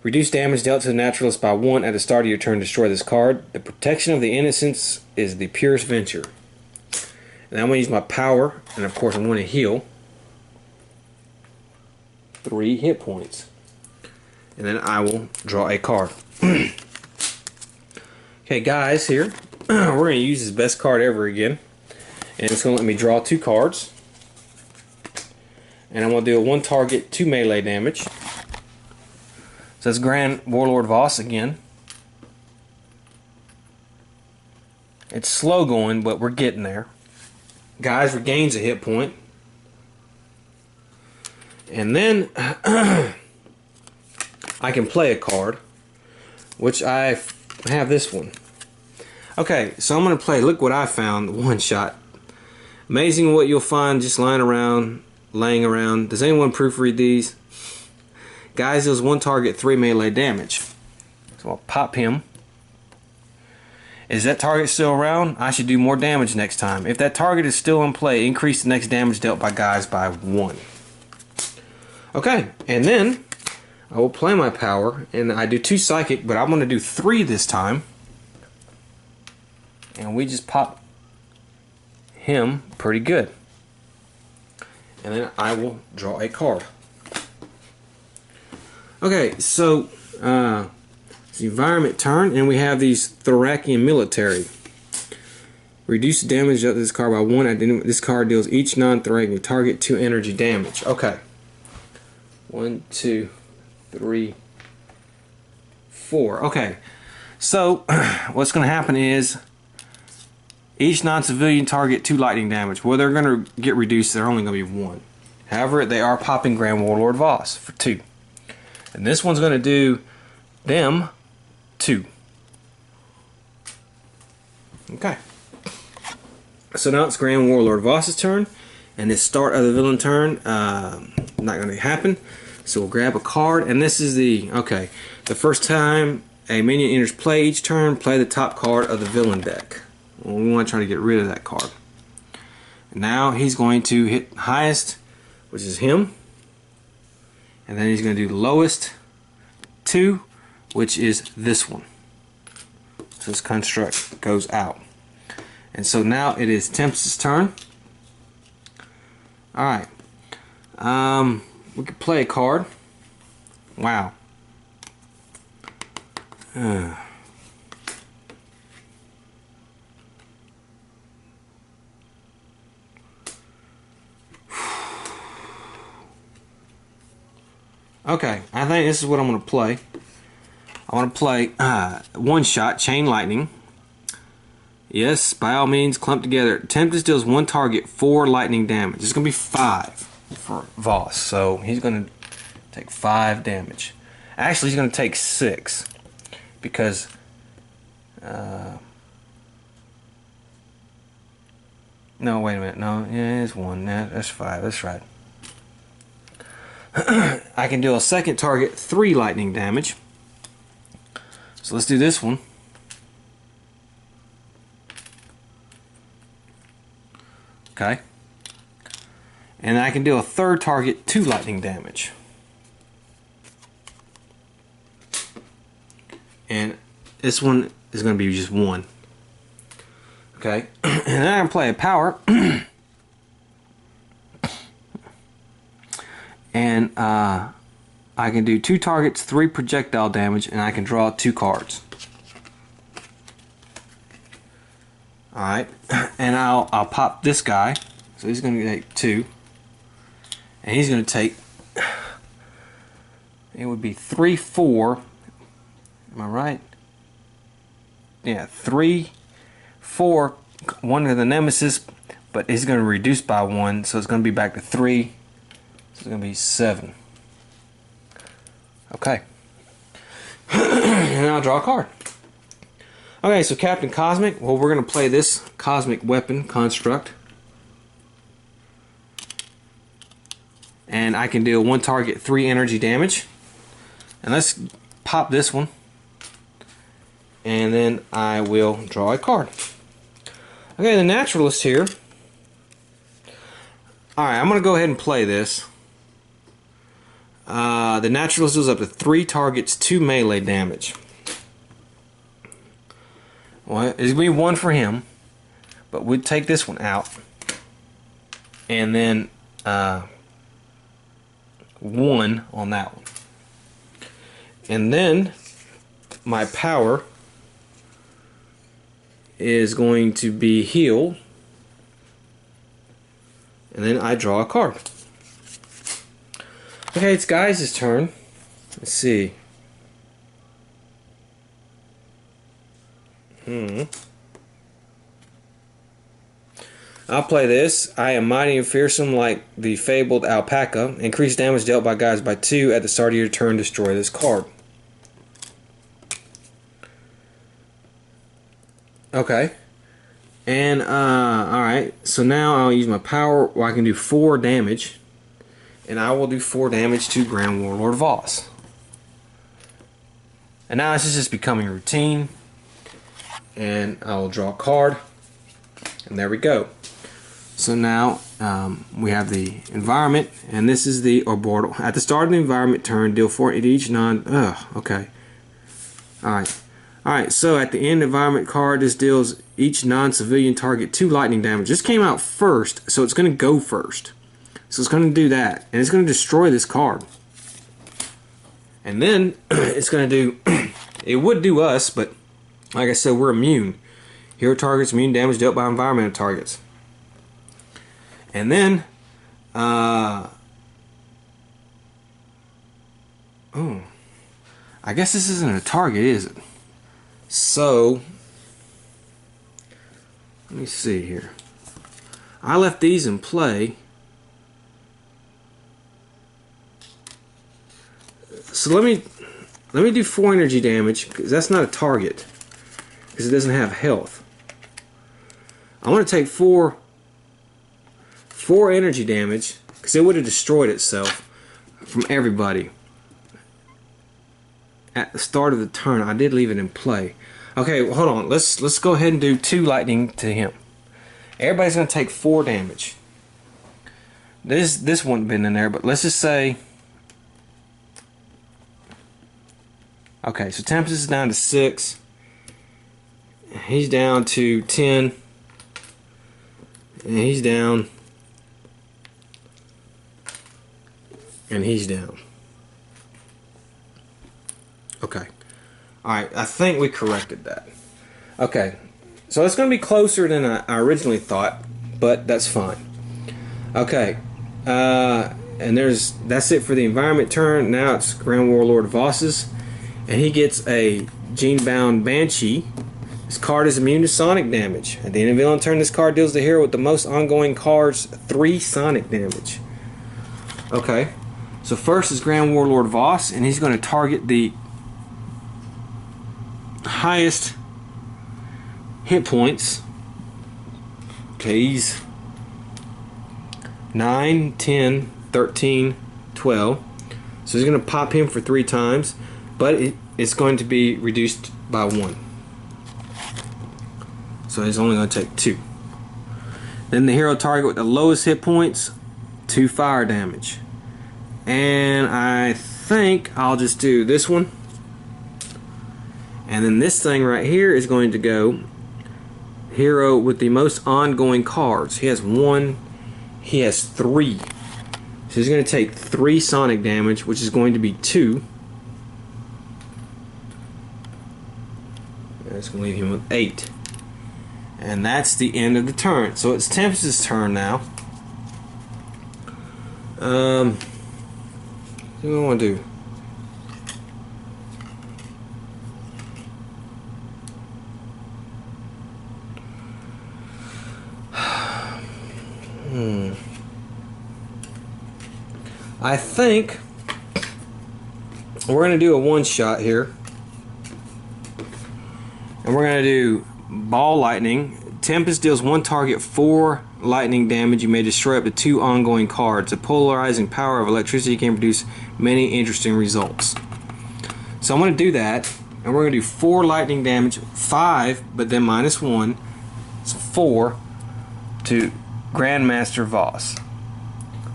Reduce damage dealt to the Naturalist by 1 at the start of your turn. Destroy this card. The protection of the innocents is the purest venture. And I'm going to use my power, and of course I'm going to heal 3 hit points. And then I will draw a card. Okay, guys, here we're going to use his best card ever again, and it's going to let me draw 2 cards, and I'm going to do a 1 target 2 melee damage. So it's Grand Warlord Voss again. It's slow going, but we're getting there. Guys regains a hit point, and then I can play a card, which I have this one. Okay, so I'm going to play, look what I found, one shot. Amazing what you'll find just laying around. Does anyone proofread these? Guys, deals 1 target 3 melee damage. So I'll pop him. Is that target still around? I should do more damage next time. If that target is still in play, increase the next damage dealt by guys by 1. Okay, and then I will play my power, and I do 2 psychic, but I'm going to do 3 this time. And we just pop him pretty good. And then I will draw a card. Okay, so it's the environment turn, and we have these Thoracian military. Reduce the damage of this card by 1. This card deals each non-Thoracian target 2 energy damage. Okay. 1, 2, 3, 4. Okay. So what's going to happen is each non-civilian target 2 lightning damage. Well, they're going to get reduced. They're only going to be 1. However, they are popping Grand Warlord Voss for 2. And this one's going to do them 2. Okay. So now it's Grand Warlord Voss's turn. And the start of the villain turn, not going to happen. So we'll grab a card. And this is the first time a minion enters play each turn, play the top card of the villain deck. Well, we want to try to get rid of that card. And now he's going to hit highest, which is him. And then he's going to do the lowest 2, which is this one. So this construct goes out. And so now it is Tempest's turn. Alright. We could play a card. Wow. Okay, I think this is what I'm going to play. I want to play 1 shot, Chain Lightning. Yes, by all means, clump together. Tempest deals 1 target 4 lightning damage. It's going to be 5 for Voss, so he's going to take 5 damage. Actually, he's going to take 6 because no, wait a minute. No, yeah, it's 1. Yeah, that's 5. That's right. I can deal a second target 3 lightning damage. So let's do this one. Okay. And I can deal a third target 2 lightning damage. And this one is going to be just 1. Okay. And then I can play a power. And I can do 2 targets, 3 projectile damage, and I can draw 2 cards. Alright, and I'll pop this guy. So he's going to take 2. And he's going to take, it would be 3, 4. Am I right? Yeah, 3, 4, 1 of the nemesis, but he's going to reduce by 1, so it's going to be back to 3. So it's going to be 7. Okay. And I'll draw a card. Okay, so Captain Cosmic. Well, we're going to play this Cosmic Weapon construct. And I can deal 1 target 3 energy damage. And let's pop this one. And then I will draw a card. Okay, the Naturalist here. Alright, I'm going to go ahead and play this. The Naturalist does up to 3 targets, 2 melee damage. Well, it's going to be 1 for him, but we'd take this one out. And then 1 on that one. And then my power is going to be heal, and then I draw a card. Okay, it's guys' turn. Let's see. I'll play this. I am mighty and fearsome like the fabled alpaca. Increase damage dealt by guys by 2 at the start of your turn. Destroy this card. Okay. And, alright. So now I'll use my power where I can do 4 damage. And I will do 4 damage to Grand Warlord Voss. And now this is just becoming routine. And I will draw a card. And there we go. So now we have the environment. And this is the orbital. At the start of the environment turn, deal 4 to each non... okay. Alright. Alright, so at the end environment card, this deals each non-civilian target 2 lightning damage. This came out first, so it's going to go first. So it's going to do that. And it's going to destroy this card. And then it's going to do... it would do us, but like I said, we're immune. Hero targets immune damage dealt by environmental targets. And then... oh. I guess this isn't a target, is it? So... let me see here. I left these in play. So let me do 4 energy damage, because that's not a target, because it doesn't have health. I want to take 4 energy damage, because it would have destroyed itself from everybody at the start of the turn. I did leave it in play. Okay, well, hold on. Let's go ahead and do 2 lightning to him. Everybody's going to take 4 damage. This wouldn't have been in there, but let's just say... okay, so Tempest is down to 6. He's down to 10. And he's down. And he's down. Okay. Alright, I think we corrected that. Okay, so it's going to be closer than I originally thought, but that's fine. Okay, and that's it for the environment turn. Now it's Grand Warlord Voss's. And he gets a Gene-bound Banshee. This card is immune to sonic damage. At the end of the villain turn, this card deals the hero with the most ongoing cards 3 sonic damage. Okay, so first is Grand Warlord Voss, and he's going to target the highest hit points. Okay, he's 9, 10, 13, 12. So he's going to pop him for 3 times. But it's going to be reduced by 1. So it's only going to take 2. Then the hero target with the lowest hit points, 2 fire damage. And I think I'll just do this one. And then this thing right here is going to go hero with the most ongoing cards. He has 1, he has 3. So he's going to take 3 sonic damage, which is going to be 2. That's going to leave him with 8. And that's the end of the turn. So it's Tempest's turn now. What do I want to do? I think we're going to do a one-shot here. And we're going to do Ball Lightning. Tempest deals 1 target 4 lightning damage. You may destroy up to 2 ongoing cards. The polarizing power of electricity can produce many interesting results. So I'm going to do that. And we're going to do 4 lightning damage. 5, but then minus 1. So 4 to Grandmaster Voss.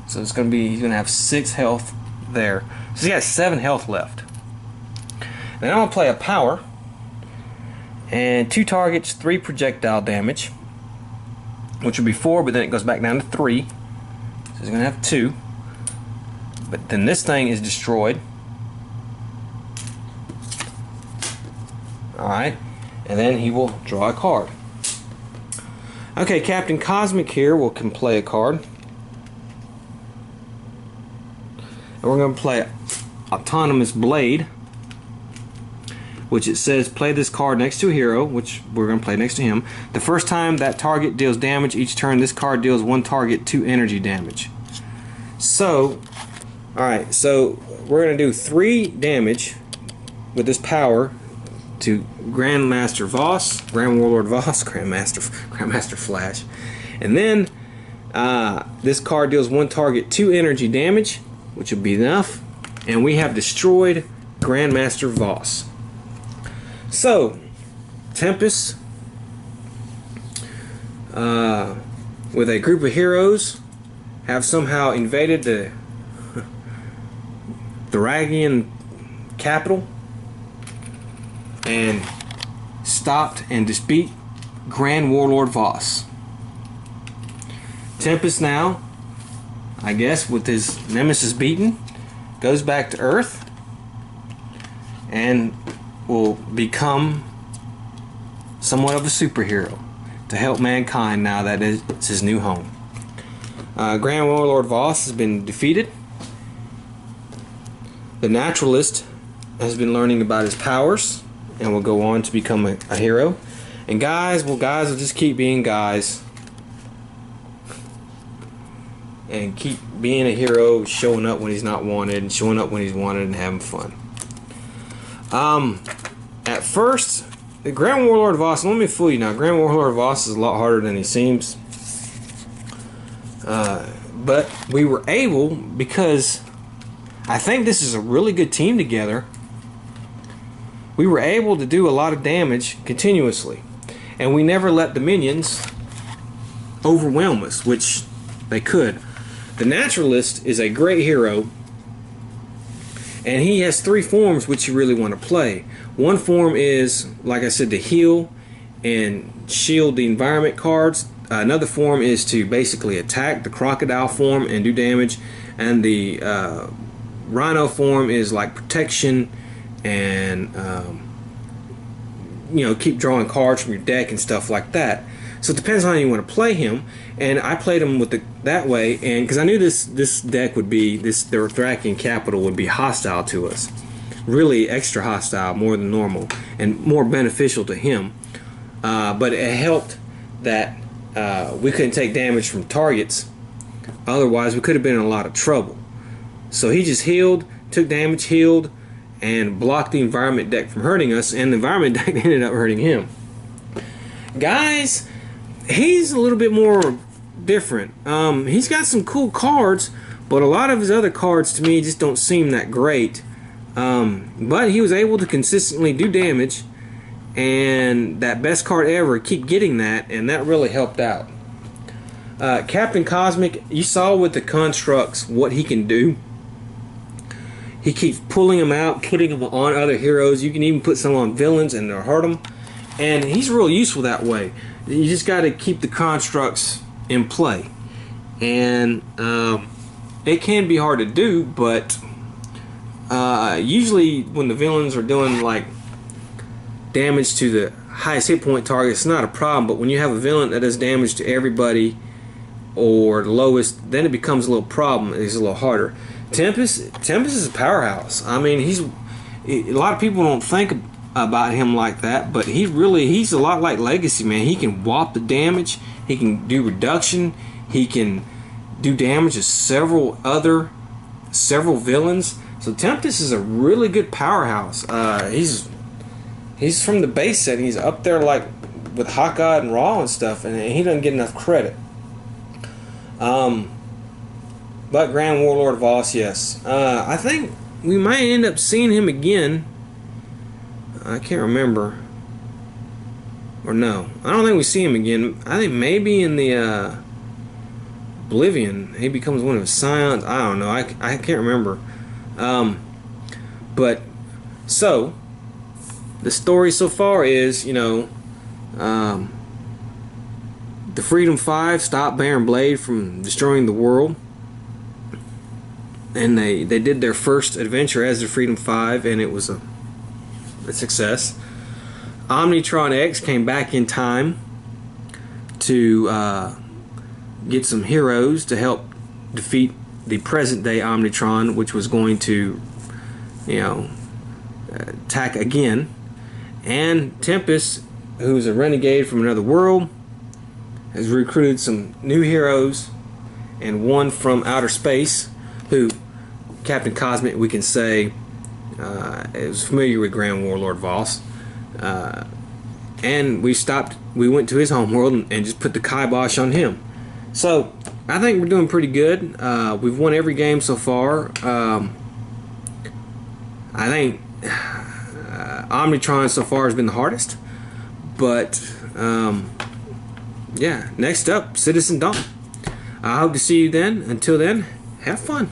So it's going to be, he's going to have 6 health there. So he's got 7 health left. Then I'm going to play a power. And 2 targets, 3 projectile damage, which would be 4, but then it goes back down to 3. So he's going to have 2. But then this thing is destroyed. Alright, and then he will draw a card. Okay, Captain Cosmic here can play a card. And we're going to play Autonomous Blade, which it says play this card next to a hero, which we're going to play next to him. The first time that target deals damage each turn, this card deals one target 2 energy damage. So, alright, so we're going to do 3 damage with this power to Grandmaster Voss, Grand Warlord Voss, Grandmaster Flash. And then this card deals one target 2 energy damage, which will be enough. And we have destroyed Grandmaster Voss. So, Tempest, with a group of heroes, have somehow invaded the Thracian capital and stopped and defeat Grand Warlord Voss. Tempest now, I guess with his nemesis beaten, goes back to Earth and will become somewhat of a superhero to help mankind now that it's his new home. Grand Warlord Voss has been defeated. The Naturalist has been learning about his powers and will go on to become a hero. And guys will just keep being guys and keep being a hero, showing up when he's not wanted and showing up when he's wanted and having fun. At first, the Grand Warlord Voss, let me fool you now, Grand Warlord Voss is a lot harder than he seems. But we were able, because I think this is a really good team together, we were able to do a lot of damage continuously. And we never let the minions overwhelm us, which they could. The Naturalist is a great hero, and he has 3 forms which you really want to play. One form is, like I said, to heal and shield the environment cards. Another form is to basically attack, the crocodile form, and do damage. And the rhino form is like protection and you know, keep drawing cards from your deck and stuff like that. So it depends on how you want to play him. And I played him with that way, and because I knew this deck would be the Thracian capital would be hostile to us, really extra hostile, more than normal, and more beneficial to him. But it helped that we couldn't take damage from targets. Otherwise, we could have been in a lot of trouble. So he just healed, took damage, healed, and blocked the environment deck from hurting us, and the environment deck ended up hurting him. Guys, he's a little bit more different. He's got some cool cards, but a lot of his other cards to me just don't seem that great. But he was able to consistently do damage, and that best card ever, keep getting that, and that really helped out. Captain Cosmic, you saw with the constructs what he can do. He keeps pulling them out, putting them on other heroes. You can even put some on villains and they'll hurt them. And he's real useful that way. You just got to keep the constructs in play. And it can be hard to do, but usually when the villains are doing like damage to the highest hit point target, it's not a problem. But when you have a villain that does damage to everybody or the lowest, then it becomes a little problem. It's a little harder. Tempest is a powerhouse. I mean, a lot of people don't think about him like that, but he's a lot like Legacy, man. He can whop the damage, he can do reduction, he can do damage to several villains. So Tempest is a really good powerhouse. He's from the base set. He's up there like with Hawkeye and Raw and stuff, and he doesn't get enough credit. But Grand Warlord Voss, yes. I think we might end up seeing him again. I can't remember. Or no. I don't think we see him again. I think maybe in the Oblivion, he becomes one of his scions. I don't know. I can't remember. But, so, the story so far is, you know, the Freedom 5 stopped Baron Blade from destroying the world. And they did their first adventure as the Freedom 5, and it was a success. Omnitron X came back in time to get some heroes to help defeat the present day Omnitron, which was going to, you know, attack again. And Tempest, who's a renegade from another world, has recruited some new heroes, and one from outer space, who Captain Cosmic, we can say, is familiar with Grand Warlord Voss. And we went to his homeworld and just put the kibosh on him. So I think we're doing pretty good. We've won every game so far. I think Omnitron so far has been the hardest. But yeah, next up, Citizen Dawn. I hope to see you then. Until then, have fun.